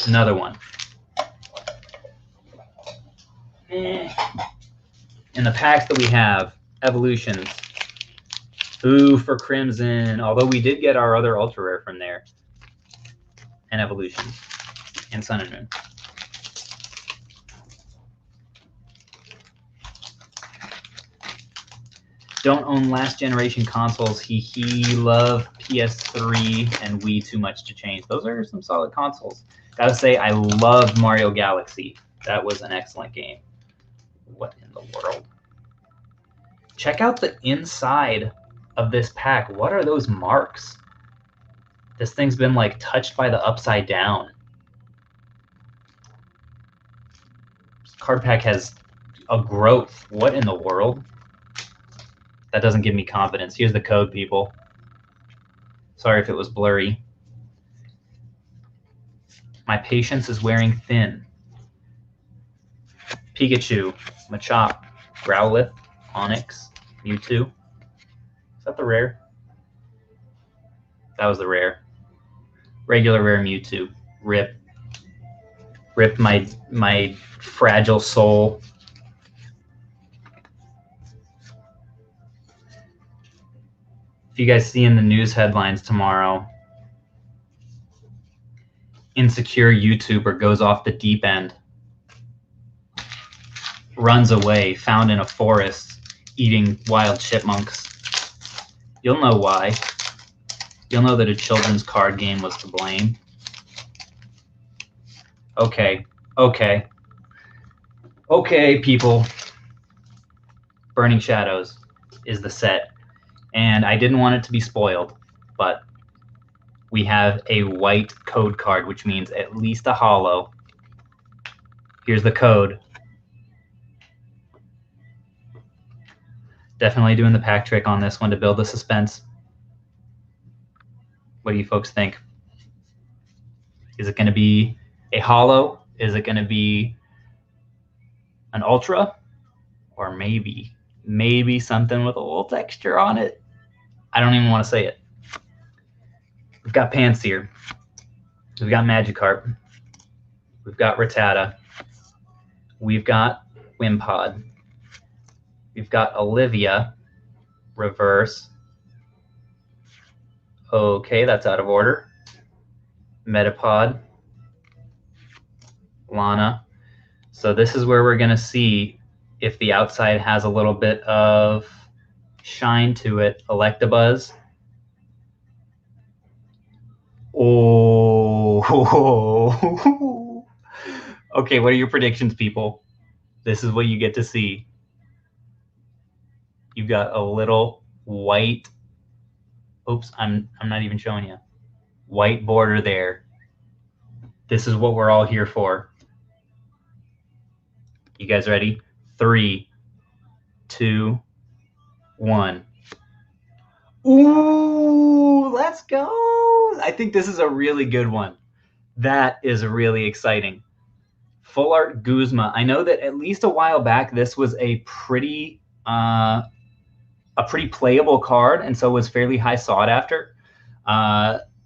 A: Another one. In the packs that we have, Evolutions. Ooh, for Crimson. Although we did get our other Ultra Rare from there. And Evolution. And Sun and Moon. Don't own last generation consoles. He love PS3 and Wii too much to change. Those are some solid consoles. Gotta say, I love Mario Galaxy. That was an excellent game. What in the world? Check out the inside of this pack. What are those marks? This thing's been like touched by the Upside Down. This card pack has a growth. What in the world? That doesn't give me confidence. Here's the code, people. Sorry if it was blurry. My patience is wearing thin. Pikachu, Machop, Growlithe, Onix, Mewtwo. Is that the rare? That was the rare. Regular rare Mewtwo. Rip. Rip my fragile soul. If you guys see in the news headlines tomorrow, insecure YouTuber goes off the deep end, runs away, found in a forest, eating wild chipmunks. You'll know why. You'll know that a children's card game was to blame. Okay, okay. Okay, people. Burning Shadows is the set. And I didn't want it to be spoiled, but we have a white code card, which means at least a holo. Here's the code. Definitely doing the pack trick on this one to build the suspense. What do you folks think? Is it going to be a holo? Is it going to be an ultra? Or maybe something with a little texture on it? I don't even want to say it. We've got Pansear. We've got Magikarp. We've got Rattata. We've got Wimpod. We've got Olivia. Reverse. Okay, that's out of order. Metapod. Lana. So this is where we're going to see if the outside has a little bit of shine to it. Electabuzz. Oh. Okay, what are your predictions, people? This is what you get to see. You've got a little white. Oops, I'm not even showing you. White border there. This is what we're all here for. You guys ready? 3, 2, 1. Ooh, let's go. I think this is a really good one. That is really exciting. Full Art Guzma. I know that at least a while back, this was a pretty playable card, and so was fairly high sought after.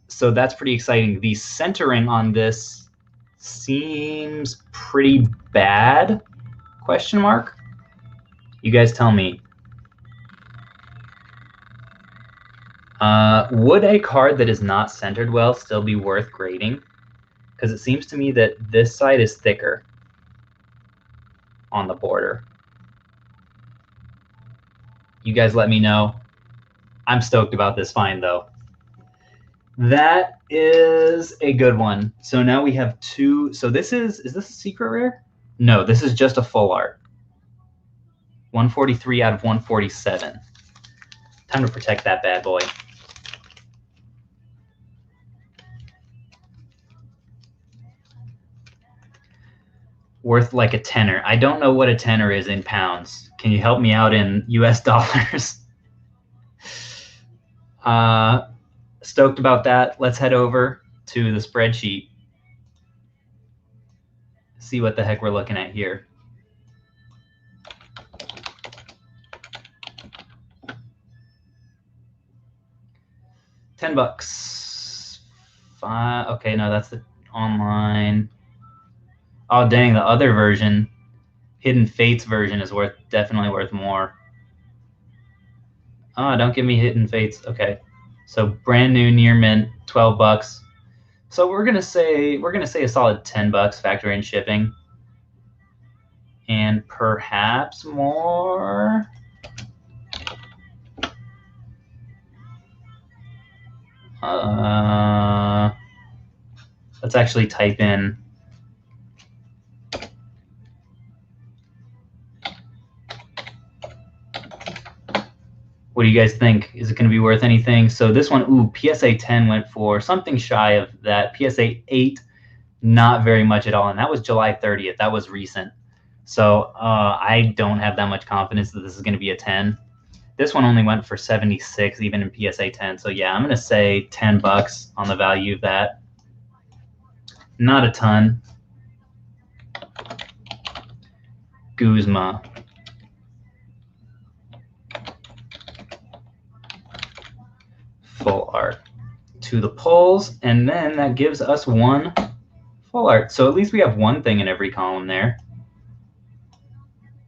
A: So that's pretty exciting. The centering on this seems pretty bad, question mark. You guys tell me. Would a card that is not centered well still be worth grading? Because it seems to me that this side is thicker on the border. You guys let me know. I'm stoked about this find, though. That is a good one. So now we have 2. So this is this a secret rare? No, this is just a full art. 143 out of 147. Time to protect that bad boy. Worth like a tenner. I don't know what a tenner is in pounds. Can you help me out in US dollars? Stoked about that. Let's head over to the spreadsheet. See what the heck we're looking at here. $10. Okay, no, that's the online. Oh, dang, the other version, Hidden Fates version, is definitely worth more. Oh, don't give me Hidden Fates. Okay, so brand new near mint, $12. So we're gonna say a solid $10, factor in shipping, and perhaps more. Let's actually type in. What do you guys think? Is it going to be worth anything? So this one, ooh, PSA 10 went for something shy of that. PSA 8, not very much at all. And that was July 30th. That was recent. So I don't have that much confidence that this is going to be a 10. This one only went for 76, even in PSA 10. So yeah, I'm going to say $10 on the value of that. Not a ton. Guzma. Full art to the pulls, and then that gives us one full art. So at least we have one thing in every column there.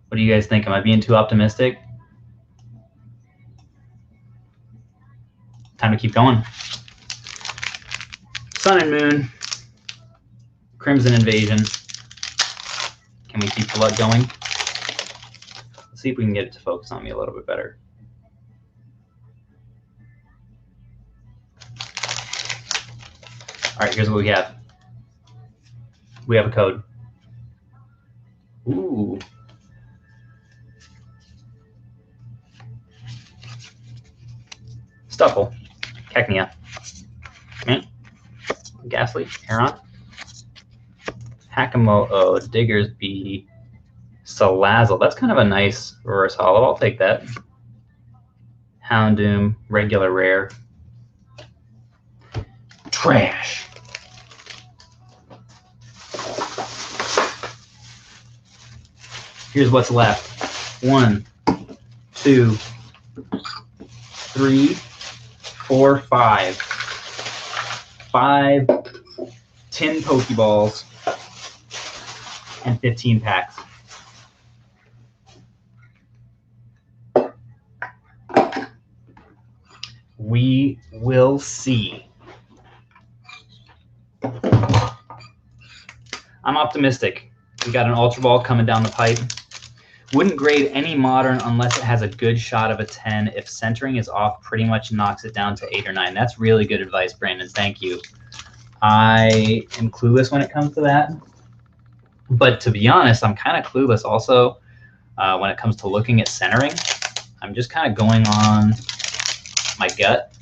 A: What do you guys think? Am I being too optimistic? Time to keep going. Sun and Moon. Crimson Invasion. Can we keep the luck going? Let's see if we can get it to focus on me a little bit better. All right, here's what we have. We have a code. Ooh. Stuffle. Cacnea. Ghastly. Heron. Hakamo-O. Diggersby. Salazzle. That's kind of a nice reverse holo. I'll take that. Houndoom. Regular rare. Trash. Here's what's left. 1, 2, 3, 4, 5. 5 tin Pokeballs and 15 packs. We will see. I'm optimistic. We got an Ultra Ball coming down the pipe. Wouldn't grade any modern unless it has a good shot of a 10. If centering is off, pretty much knocks it down to 8 or 9. That's really good advice, Brandon. Thank you. I am clueless when it comes to that. But to be honest, I'm kind of clueless also when it comes to looking at centering. I'm just kind of going on my gut.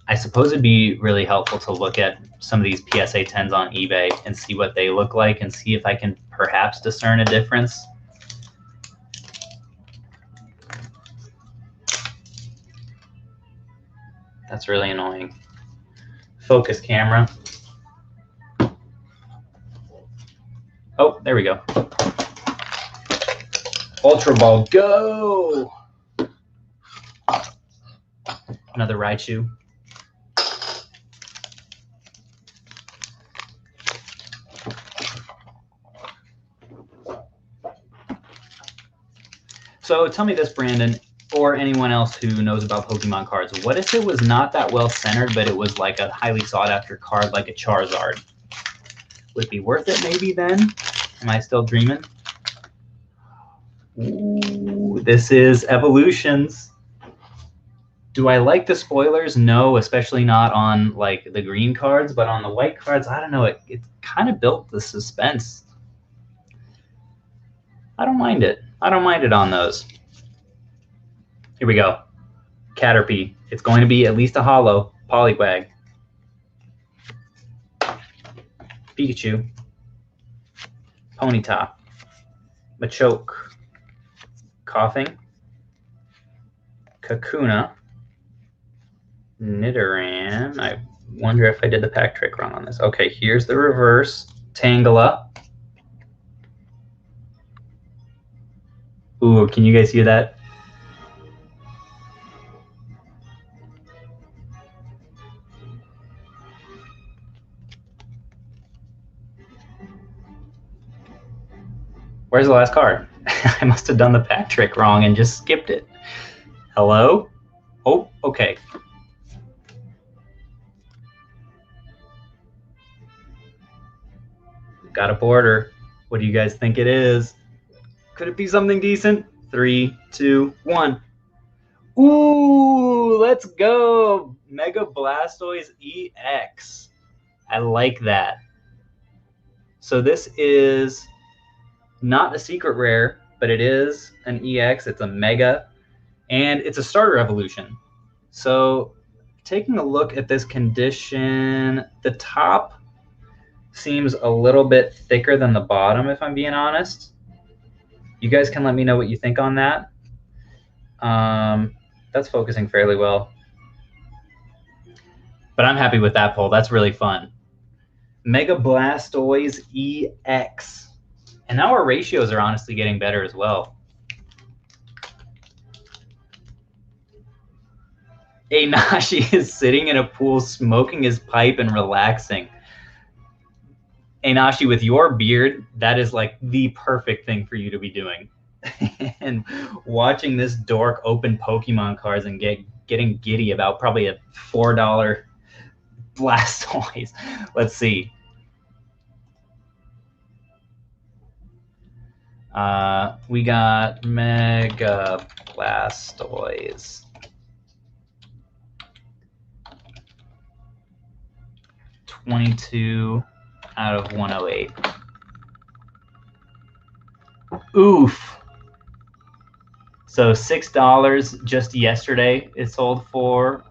A: I suppose it'd be really helpful to look at some of these PSA 10s on eBay and see what they look like and see if I can perhaps discern a difference. That's really annoying. Focus camera. Oh, there we go. Ultra Ball, go! Another Raichu. So tell me this, Brandon, or anyone else who knows about Pokemon cards. What if it was not that well centered, but it was like a highly sought after card, like a Charizard? Would it be worth it maybe then? Am I still dreaming? Ooh, this is Evolutions. Do I like the spoilers? No, especially not on like the green cards, but on the white cards, I don't know. It kind of built the suspense. I don't mind it. I don't mind it on those. Here we go. Caterpie. It's going to be at least a holo. Poliwag. Pikachu. Ponyta. Machop. Coughing. Kakuna. Nidoran. I wonder if I did the pack trick wrong on this. Okay, here's the reverse. Tangela. Ooh, can you guys hear that? Where's the last card? I must have done the pack trick wrong and just skipped it. Hello? Oh, okay. Got a border. What do you guys think it is? Could it be something decent? 3, 2, 1. Ooh, let's go. Mega Blastoise EX. I like that. So this is not a secret rare, but it is an EX. It's a Mega, and it's a starter evolution. So taking a look at this condition, the top seems a little bit thicker than the bottom, if I'm being honest. You guys can let me know what you think on that. That's focusing fairly well. But I'm happy with that pull. That's really fun. Mega Blastoise EX. And now our ratios are honestly getting better as well. Einashi is sitting in a pool smoking his pipe and relaxing. Einashi, with your beard, that is like the perfect thing for you to be doing. And watching this dork open Pokemon cards and getting giddy about probably a $4 Blastoise. Let's see. We got Mega Blastoise. $22 out of 108. Oof. So $6 just yesterday it sold for.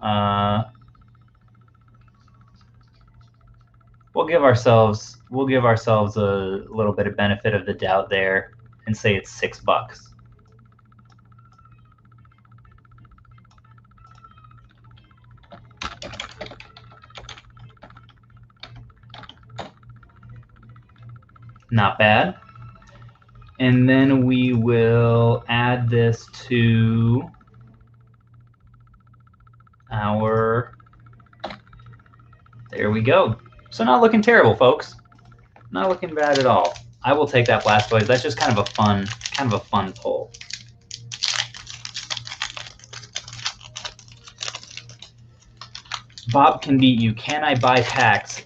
A: We'll give ourselves a little bit of benefit of the doubt there and say it's $6. Not bad. And then we will add this to our, there we go. So not looking terrible, folks. Not looking bad at all. I will take that Blastoise. That's just kind of a fun pull. Bob can beat you. Can I buy packs?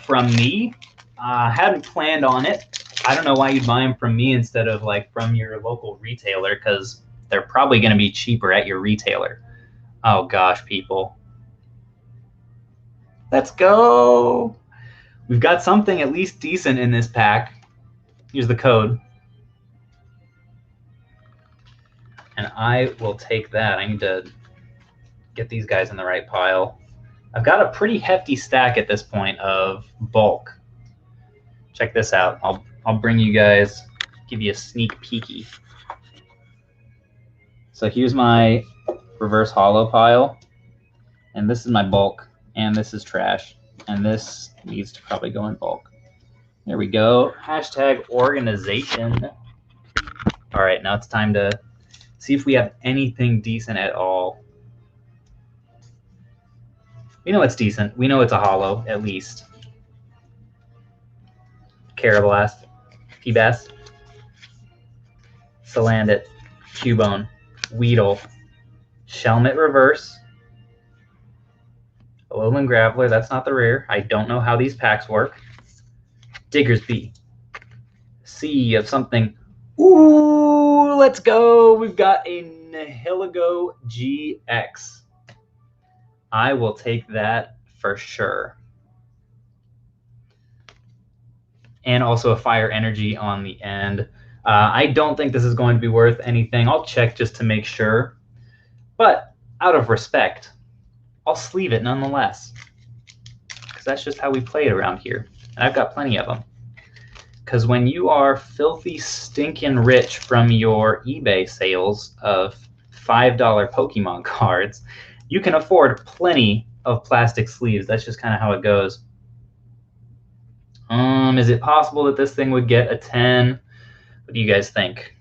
A: From me? Hadn't planned on it. I don't know why you'd buy them from me instead of like from your local retailer, because they're probably going to be cheaper at your retailer. Oh gosh, people. Let's go. We've got something at least decent in this pack. Here's the code. And I will take that. I need to get these guys in the right pile. I've got a pretty hefty stack at this point of bulk. Check this out. I'll bring you guys, give you a sneak peeky. So here's my reverse holo pile, and this is my bulk, and this is trash, and this needs to probably go in bulk. There we go. Hashtag organization. All right, now it's time to see if we have anything decent at all. We know it's decent. We know it's a holo, at least. Carablast. Feebas, Salandit, Cubone, Weedle, Shelmet Reverse, Alolan Graveler, that's not the rare. I don't know how these packs work. Diggersby, C of something. Ooh, let's go. We've got a Nihilego GX. I will take that for sure. And also a Fire Energy on the end. I don't think this is going to be worth anything. I'll check just to make sure. But out of respect, I'll sleeve it nonetheless. Because that's just how we play it around here. And I've got plenty of them. Because when you are filthy stinking rich from your eBay sales of $5 Pokemon cards, you can afford plenty of plastic sleeves. That's just kind of how it goes. Is it possible that this thing would get a 10? What do you guys think?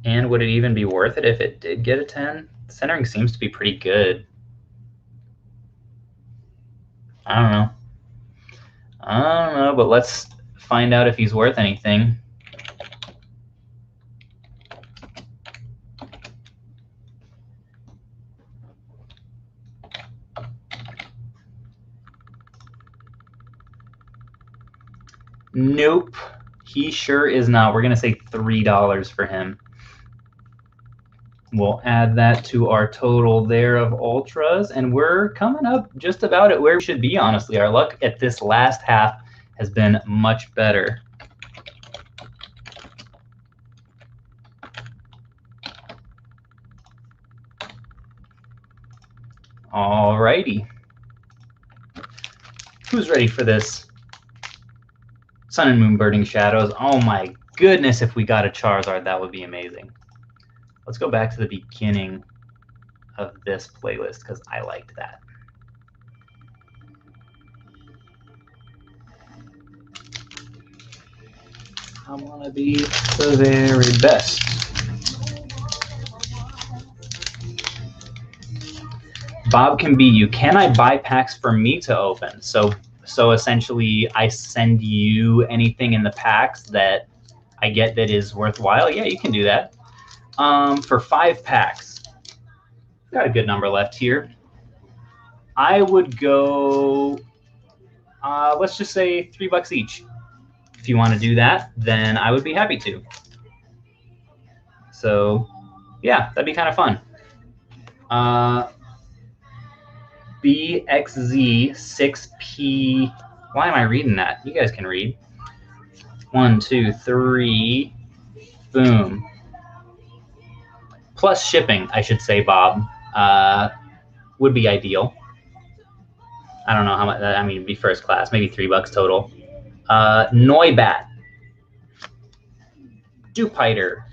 A: And would it even be worth it if it did get a 10? Centering seems to be pretty good. I don't know, but let's find out if he's worth anything. Nope, he sure is not. We're going to say $3 for him. We'll add that to our total there of Ultras, and we're coming up just about at where we should be, honestly. Our luck at this last half has been much better. Alrighty. Who's ready for this? Sun and Moon Burning Shadows. Oh my goodness, if we got a Charizard, that would be amazing. Let's go back to the beginning of this playlist because I liked that. I want to be the very best. Bob can be you. Can I buy packs for me to open? So essentially, I send you anything in the packs that I get that is worthwhile. Yeah, you can do that. For 5 packs, got a good number left here. I would go, let's just say $3 each. If you want to do that, then I would be happy to. So, yeah, that'd be kind of fun. BXZ6P. Why am I reading that? You guys can read. 1, 2, 3. Boom. Plus shipping, I should say, Bob, would be ideal. I don't know how much. I mean, it'd be first class, maybe $3 total. Noibat, Dupiter,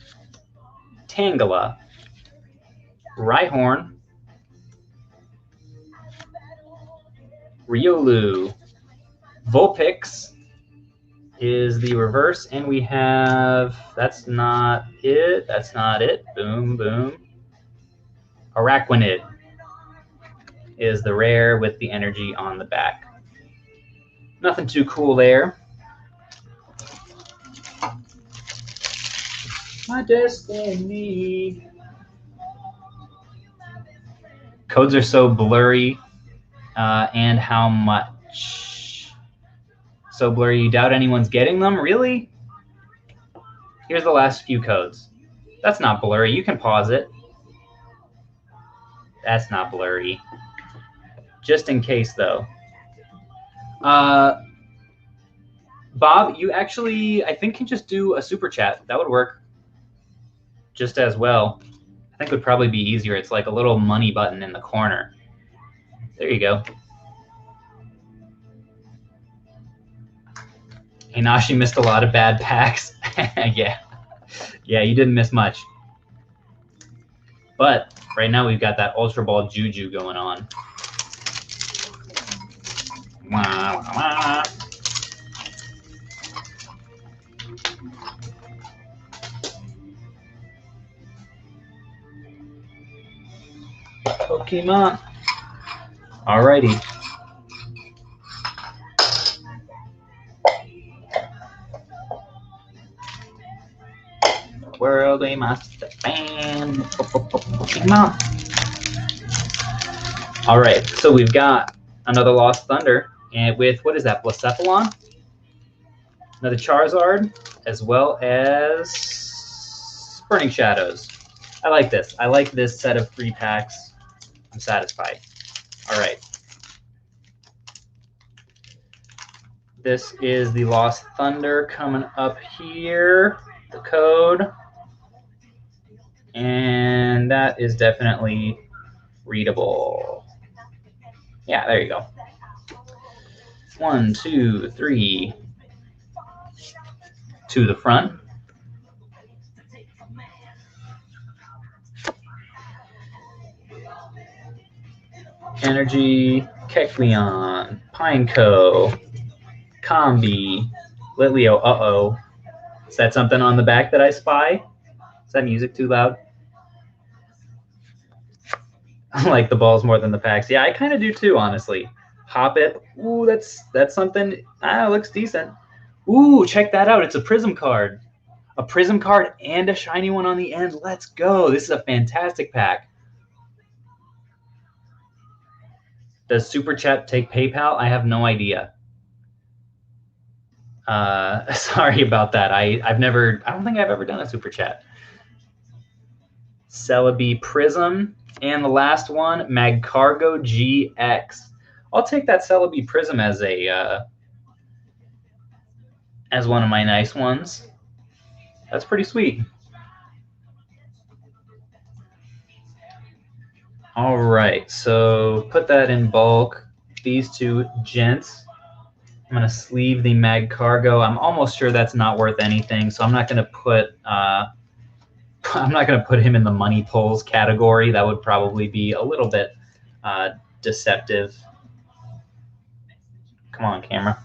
A: Tangela, Rhyhorn, Riolu, Vulpix is the reverse, and we have, that's not it, boom, boom. Araquanid is the rare with the energy on the back. Nothing too cool there. My destiny. Codes are so blurry, and how much? So blurry, you doubt anyone's getting them? Really? Here's the last few codes. That's not blurry. You can pause it. That's not blurry. Just in case, though. Bob, you actually, I think, can just do a super chat. That would work just as well. I think it would probably be easier. It's like a little money button in the corner. There you go. Hinashi missed a lot of bad packs. Yeah, you didn't miss much. But right now we've got that Ultra Ball Juju going on. Wah, wah, wah. Pokemon. Alrighty. World we must defend. Pokemon. All right, so we've got another Lost Thunder, and with, what is that, Blacephalon? Another Charizard, as well as Burning Shadows. I like this. I like this set of 3 packs. I'm satisfied. All right. This is the Lost Thunder coming up here, the code. And that is definitely readable. Yeah, there you go. 1, 2, 3. To the front. Energy, Kecleon, Pineco, Combi, Litleo. Uh-oh. Is that something on the back that I spy? Is that music too loud? I like the balls more than the packs. Yeah, I kind of do too, honestly. Hop it. Ooh, that's something. Ah, looks decent. Ooh, check that out. It's a Prism card. A Prism card and a shiny one on the end. Let's go. This is a fantastic pack. Does Super Chat take PayPal? I have no idea. Sorry about that. I don't think I've ever done a Super Chat. Celebi Prism. And the last one, Magcargo GX. I'll take that Celebi Prism as a as one of my nice ones. That's pretty sweet. All right, so put that in bulk. These two gents. I'm going to sleeve the Magcargo. I'm almost sure that's not worth anything, so I'm not going to put him in the money pulls category. That would probably be a little bit deceptive. Come on, camera.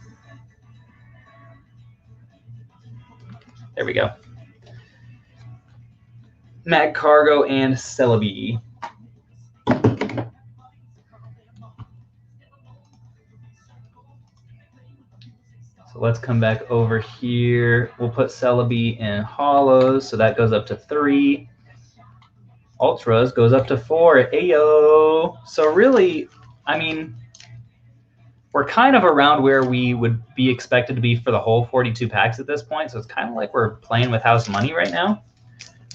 A: There we go. Magcargo and Celebi. So let's come back over here. We'll put Celebi in hollows, so that goes up to 3. Ultras goes up to 4. Ayo! So really, I mean, we're kind of around where we would be expected to be for the whole 42 packs at this point. So it's kind of like we're playing with house money right now,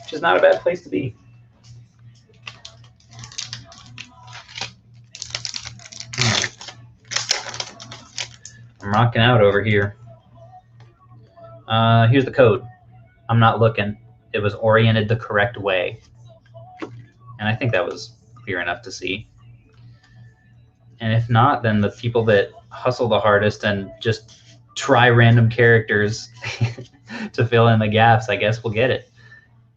A: which is not a bad place to be. I'm rocking out over here. Here's the code. I'm not looking. It was oriented the correct way. And I think that was clear enough to see. And if not, then the people that hustle the hardest and just try random characters to fill in the gaps, I guess, will get it.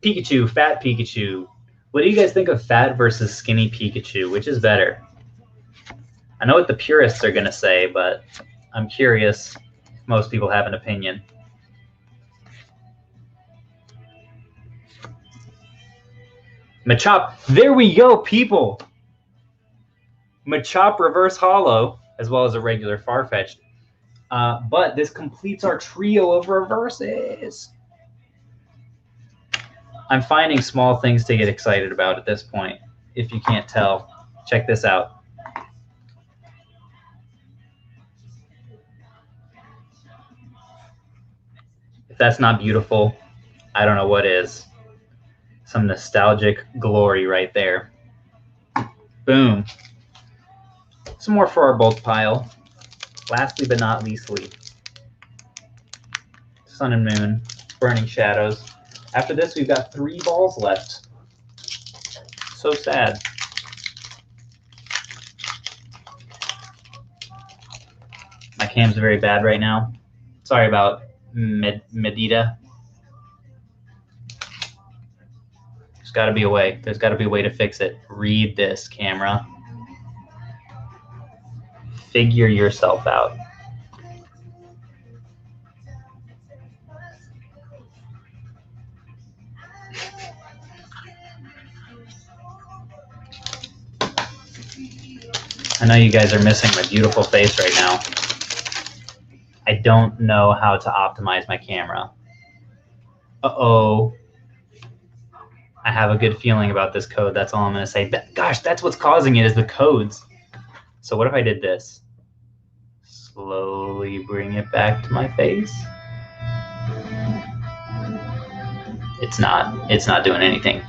A: Pikachu, Fat Pikachu. What do you guys think of fat versus skinny Pikachu? Which is better? I know what the purists are going to say, but I'm curious if most people have an opinion. Machop. There we go, people. Machop reverse hollow, as well as a regular Farfetch'd. But this completes our trio of reverses. I'm finding small things to get excited about at this point. If you can't tell, check this out. If that's not beautiful, I don't know what is. Some nostalgic glory right there. Boom. Some more for our bulk pile. Lastly but not leastly, Sun and Moon, Burning Shadows. After this, we've got 3 balls left. So sad. My cam's very bad right now. Sorry about Medita. There's got to be a way. There's got to be a way to fix it. Read this, camera. Figure yourself out. I know you guys are missing my beautiful face right now. I don't know how to optimize my camera. Uh-oh. I have a good feeling about this code. That's all I'm going to say. Gosh, that's what's causing it, is the codes. So what if I did this? Slowly bring it back to my face. It's not doing anything.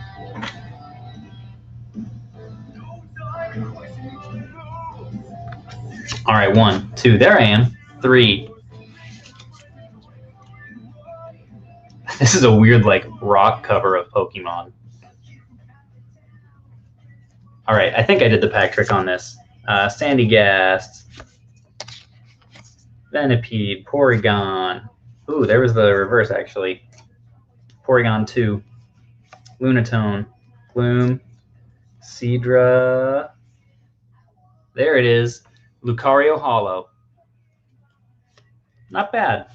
A: All right, 1, 2, there I am. 3, This is a weird, like, rock cover of Pokemon. All right, I think I did the pack trick on this. Sandygast, Venipede, Porygon. Ooh, there was the reverse, actually. Porygon 2, Lunatone, Gloom, Seadra. There it is. Lucario Holo. Not bad.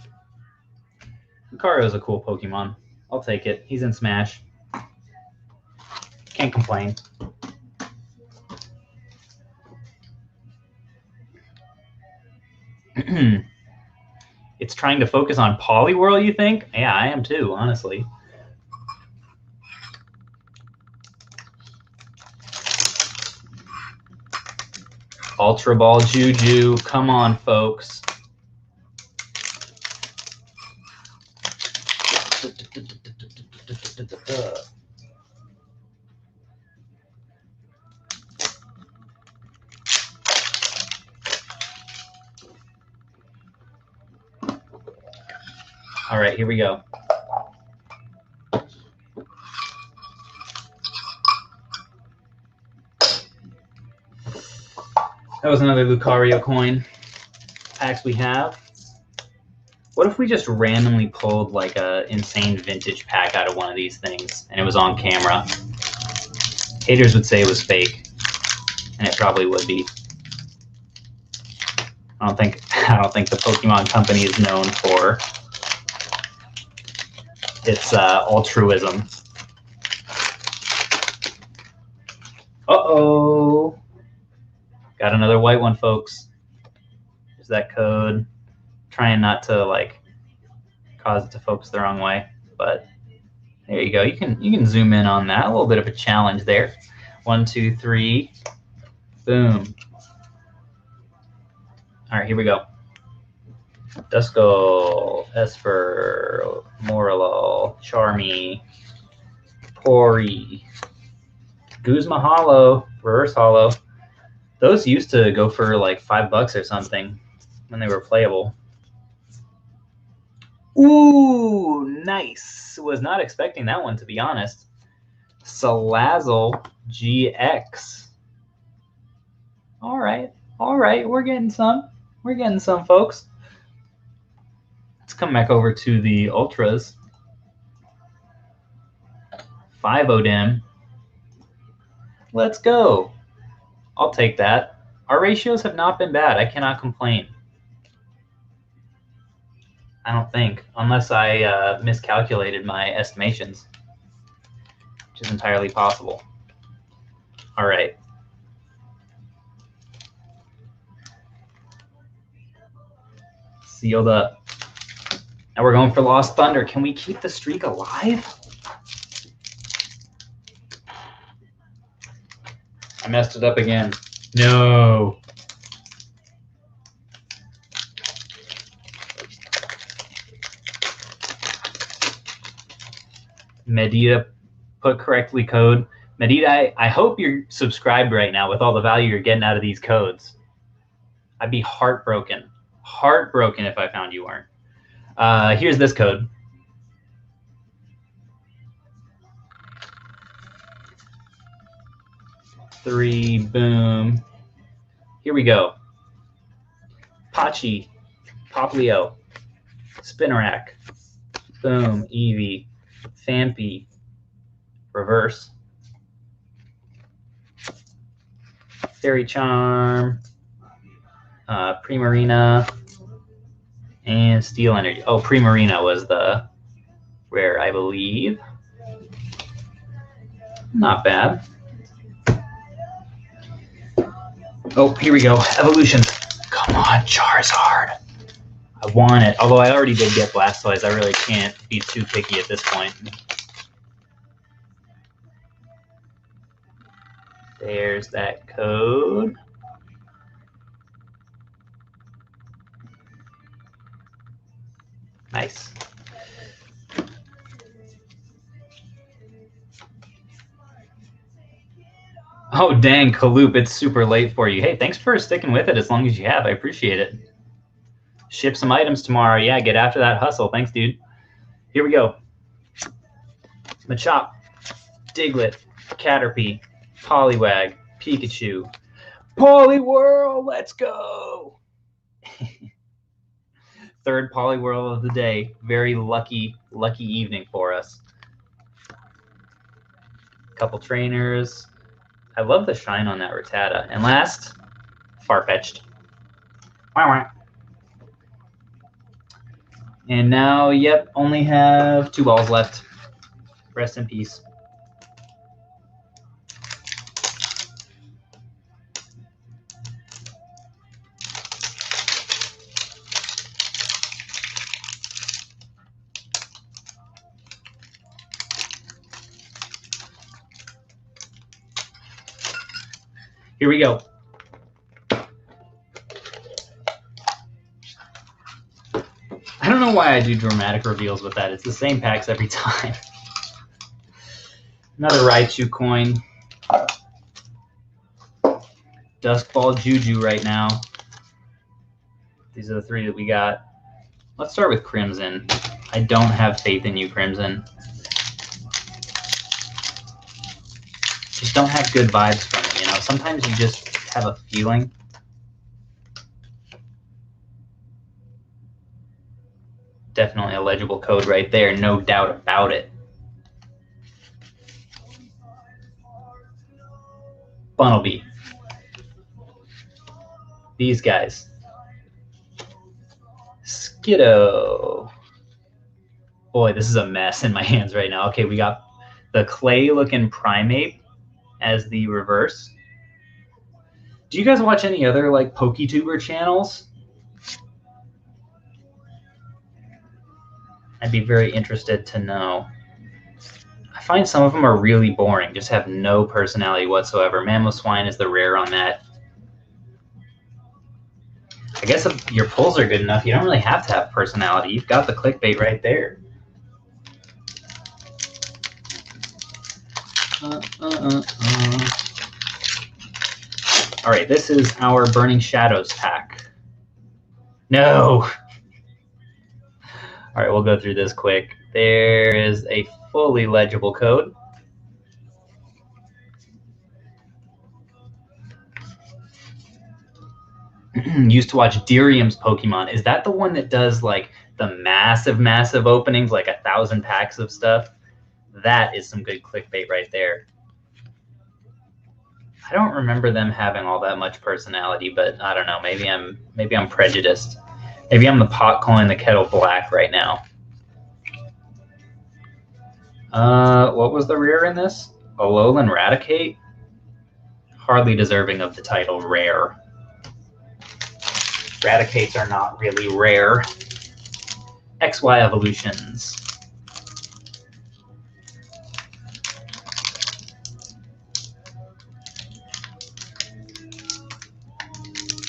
A: Lucario is a cool Pokemon. I'll take it. He's in Smash. Can't complain. It's trying to focus on Poliwhirl, you think? Yeah, I am too, honestly. Ultra Ball Juju. Come on, folks. All right, here we go. That was another Lucario coin. Packs we have. What if we just randomly pulled like a insane vintage pack out of one of these things and it was on camera? Haters would say it was fake, and it probably would be. I don't think the Pokemon Company is known for its altruism. Uh-oh. Got another white one, folks. There's that code. Trying not to like cause it to focus the wrong way, but there you go. You can zoom in on that. A little bit of a challenge there. 1, 2, 3. Boom. All right, here we go. Duskull, Esper, Morlul, Charmy, Pori, Guzma Holo, Reverse Holo. Those used to go for like $5 or something when they were playable. Ooh, nice. Was not expecting that one, to be honest. Salazzle GX. All right. We're getting some. We're getting some, folks. Let's come back over to the Ultras. 5 Odem. Let's go. I'll take that. Our ratios have not been bad. I cannot complain. I don't think, unless I miscalculated my estimations, which is entirely possible. All right. Sealed up. Now we're going for Lost Thunder. Can we keep the streak alive? I messed it up again. No. Medita put correctly code. Medita, I hope you're subscribed right now with all the value you're getting out of these codes. I'd be heartbroken. Heartbroken if I found you weren't. Here's this code. Three, boom. Here we go. Pachi, Poplio, Spinarak, boom, Eevee, Phanpy, reverse, Fairy Charm, Primarina, and Steel Energy. Oh, Primarina was the rare, I believe. Not bad. Oh, here we go. Evolutions. Come on, Charizard. I want it. Although I already did get Blastoise, I really can't be too picky at this point. There's that code. Nice. Oh, dang, Kaloop, it's super late for you. Hey, thanks for sticking with it as long as you have. I appreciate it. Ship some items tomorrow. Yeah, get after that hustle. Thanks, dude. Here we go. Machop, Diglett, Caterpie, Poliwag, Pikachu, Poliwhirl, let's go! Third Poliwhirl of the day. Very lucky evening for us. Couple trainers. I love the shine on that Rattata. And last, Farfetch'd. And now, yep, only have 2 balls left. Rest in peace. Here we go. I don't know why I do dramatic reveals with that. It's the same packs every time. Another Raichu coin. Duskball Juju right now. These are the 3 that we got. Let's start with Crimson. I don't have faith in you, Crimson. Just don't have good vibes from it, you know? Sometimes you just have a feeling. Definitely a legible code right there, no doubt about it. Bunnelby. These guys. Skiddo. Boy, this is a mess in my hands right now. Okay, we got the clay-looking Primeape as the reverse. Do you guys watch any other like PokeTuber channels? I'd be very interested to know. I find some of them are really boring, just have no personality whatsoever. Mamoswine is the rare on that. I guess if your pulls are good enough, you don't really have to have personality. You've got the clickbait right there. All right, this is our Burning Shadows pack. No. All right, we'll go through this quick. There is a fully legible code. Used to watch Dirium's Pokemon. Is that the one that does like the massive openings, like 1,000 packs of stuff? That is some good clickbait right there. I don't remember them having all that much personality, but I don't know. Maybe I'm prejudiced. Maybe I'm the pot calling the kettle black right now. What was the rare in this? Alolan Raticate? Hardly deserving of the title rare. Raticates are not really rare. XY evolutions.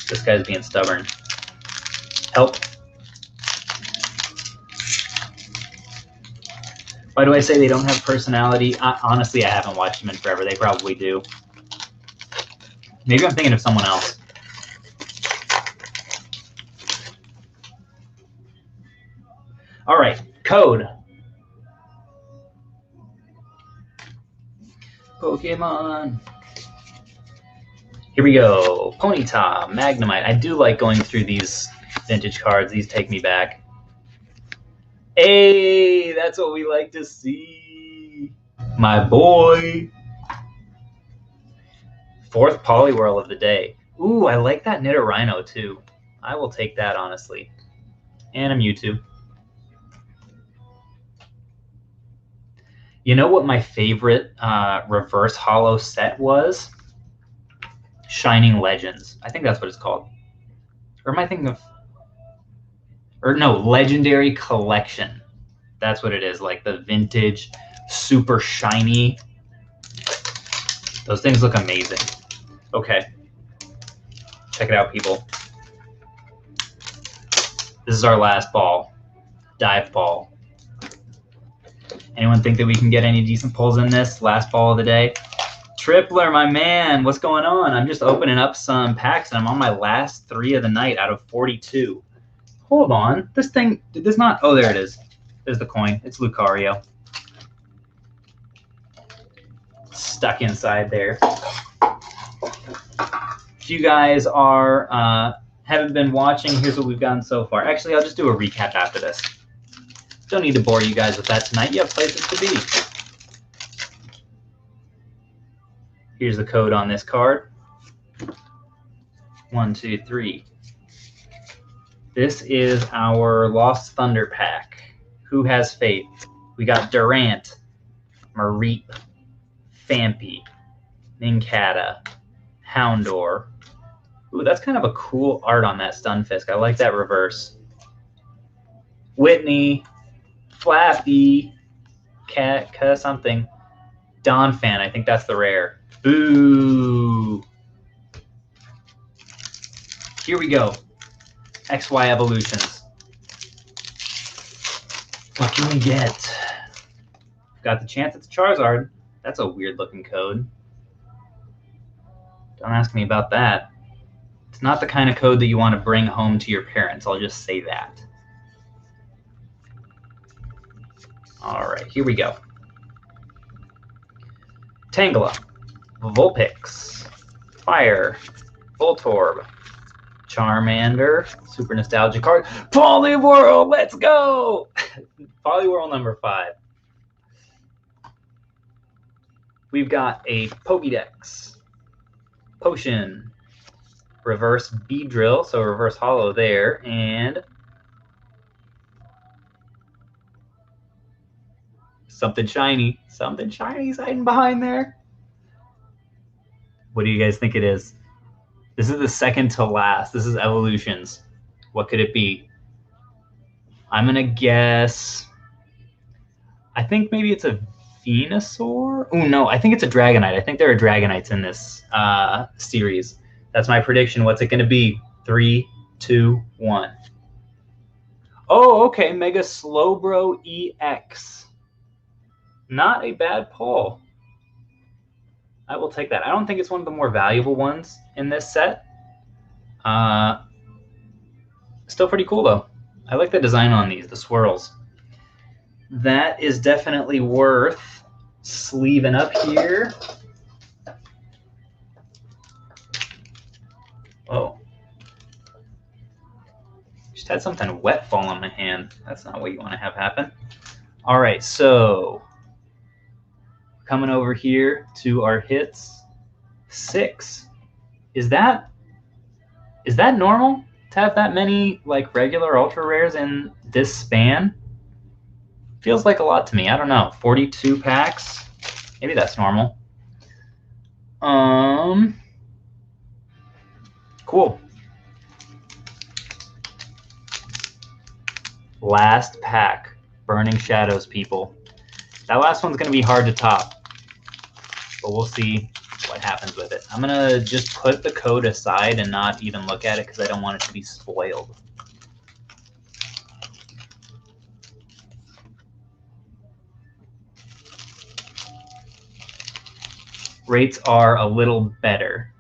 A: This guy's being stubborn. Help. Why do I say they don't have personality? Honestly, I haven't watched them in forever. They probably do. Maybe I'm thinking of someone else. All right, code. Pokemon. Here we go. Ponyta, Magnemite. I do like going through these vintage cards. These take me back. Hey, that's what we like to see. My boy. 4th Poliwhirl of the day. Ooh, I like that Nidorino too. I will take that, honestly. And a Mewtwo. You know what my favorite reverse holo set was? Shining Legends. I think that's what it's called. Or am I thinking of... Or no, Legendary Collection. That's what it is, like the vintage, super shiny. Those things look amazing. Okay. Check it out, people. This is our last ball. Dive ball. Anyone think that we can get any decent pulls in this? Last ball of the day. Tripler, my man, what's going on? I'm just opening up some packs, and I'm on my last 3 of the night out of 42. Hold on. This thing, did this not? Oh, there it is. There's the coin. It's Lucario. stuck inside there. If you guys are haven't been watching, here's what we've gotten so far. Actually, I'll just do a recap after this. Don't need to bore you guys with that tonight. You have places to be. Here's the code on this card. 1, 2, 3. This is our Lost Thunder pack. Who has faith? We got Durant, Mareep, Phampi, Nincada, Houndour. Ooh, that's kind of a cool art on that Stunfisk. I like that reverse. Whitney, Flappy, Cat, something. Donphan, I think that's the rare. Boo! Here we go. XY evolutions. What can we get? Got the chance it's Charizard. That's a weird looking code. Don't ask me about that. It's not the kind of code that you want to bring home to your parents. I'll just say that. All right, here we go. Tangela, Vulpix, Fire, Voltorb, Charmander, super nostalgic card. Poliwhirl, let's go! Poliwhirl number 5. We've got a Pokédex, Potion, reverse Beedrill, so reverse holo there, and something shiny. Something shiny's hiding behind there. What do you guys think it is? This is the second to last. This is evolutions. What could it be? I'm going to guess. I think maybe it's a Venusaur. Oh, no. I think it's a Dragonite. I think there are Dragonites in this series. That's my prediction. What's it going to be? 3, 2, 1. Oh, okay. Mega Slowbro EX. Not a bad pull. I will take that. I don't think it's one of the more valuable ones in this set. Still pretty cool, though. I like the design on these, the swirls. That is definitely worth sleeving up here. Oh. Just had something wet fall on my hand. That's not what you want to have happen. All right, so coming over here to our hits. 6. Is that normal to have that many like regular ultra rares in this span? Feels like a lot to me. I don't know. 42 packs. Maybe that's normal. Cool. Last pack. Burning Shadows, people. That last one's going to be hard to top, but we'll see what happens with it. I'm going to just put the code aside and not even look at it because I don't want it to be spoiled. Rates are a little better.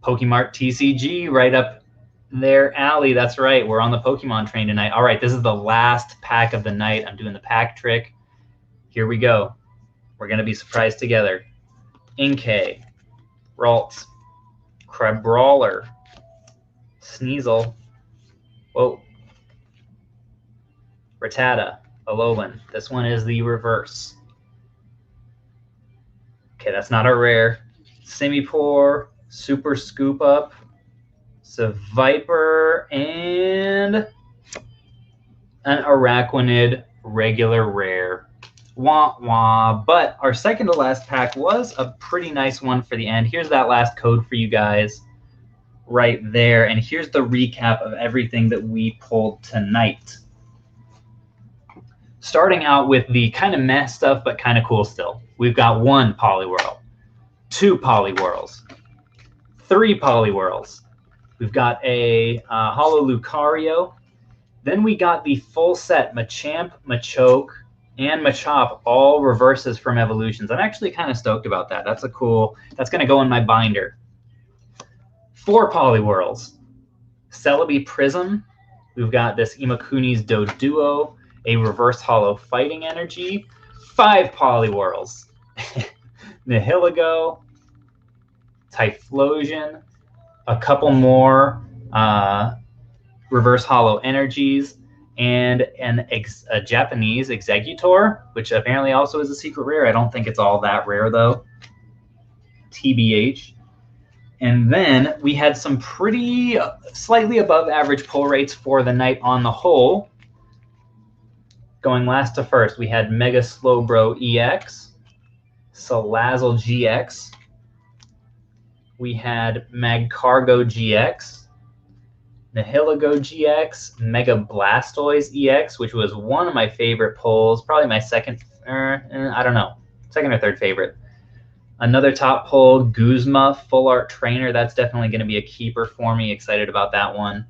A: Pokemart TCG right up their alley. That's right. We're on the Pokemon train tonight. All right, this is the last pack of the night. I'm doing the pack trick. Here we go. We're going to be surprised together. Inkay, Ralts, Crabrawler, Sneasel, whoa, Rattata, Alolan. This one is the reverse. Okay, that's not a rare. Simipour, Super Scoop Up, Viper, and an Araquanid regular rare. Wah wah. But our second to last pack was a pretty nice one for the end. Here's that last code for you guys right there. And here's the recap of everything that we pulled tonight. Starting out with the kind of meh stuff, but kind of cool still. We've got 1 Poliwhirl, 2 Poliwhirls, 3 Poliwhirls. We've got a Holo Lucario. Then we got the full set, Machamp, Machop, and Machop, all reverses from evolutions. I'm actually kind of stoked about that. That's a cool, that's going to go in my binder. 4 Poliwhirls. Celebi Prism. We've got this Imakuni's Doduo, a reverse holo Fighting Energy. 5 Poliwhirls. Nihilego, Typhlosion, a couple more reverse hollow energies, and a Japanese Executor, which apparently also is a secret rare. I don't think it's all that rare though. TBH. And then we had some pretty slightly above average pull rates for the night on the whole. Going last to first, we had Mega Slowbro EX, Salazzle GX, we had Magcargo GX, Nihilego GX, Mega Blastoise EX, which was one of my favorite pulls, probably my second, I don't know, second or third favorite. Another top pull, Guzma Full Art Trainer. That's definitely going to be a keeper for me. Excited about that one.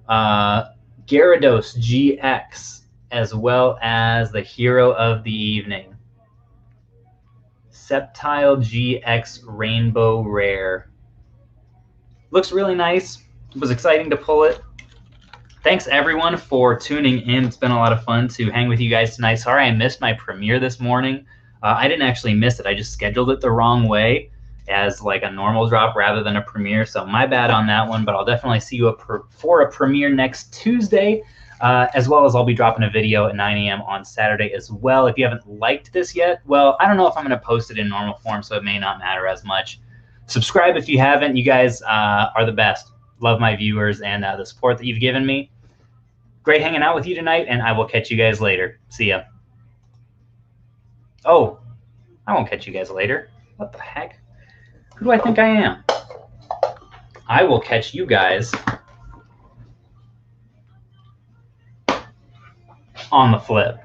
A: Gyarados GX, as well as the Hero of the Evening, Sceptile GX Rainbow Rare. Looks really nice. It was exciting to pull it. Thanks everyone for tuning in. It's been a lot of fun to hang with you guys tonight. Sorry I missed my premiere this morning. I didn't actually miss it. I just scheduled it the wrong way as like a normal drop rather than a premiere. So my bad on that one, but I'll definitely see you for a premiere next Tuesday, as well as I'll be dropping a video at 9 a.m. on Saturday as well. If you haven't liked this yet, well, I don't know if I'm going to post it in normal form, so it may not matter as much. Subscribe if you haven't. You guys are the best. Love my viewers and the support that you've given me. Great hanging out with you tonight, and I will catch you guys later. See ya. Oh, I won't catch you guys later. What the heck? Who do I think I am? I will catch you guys on the flip.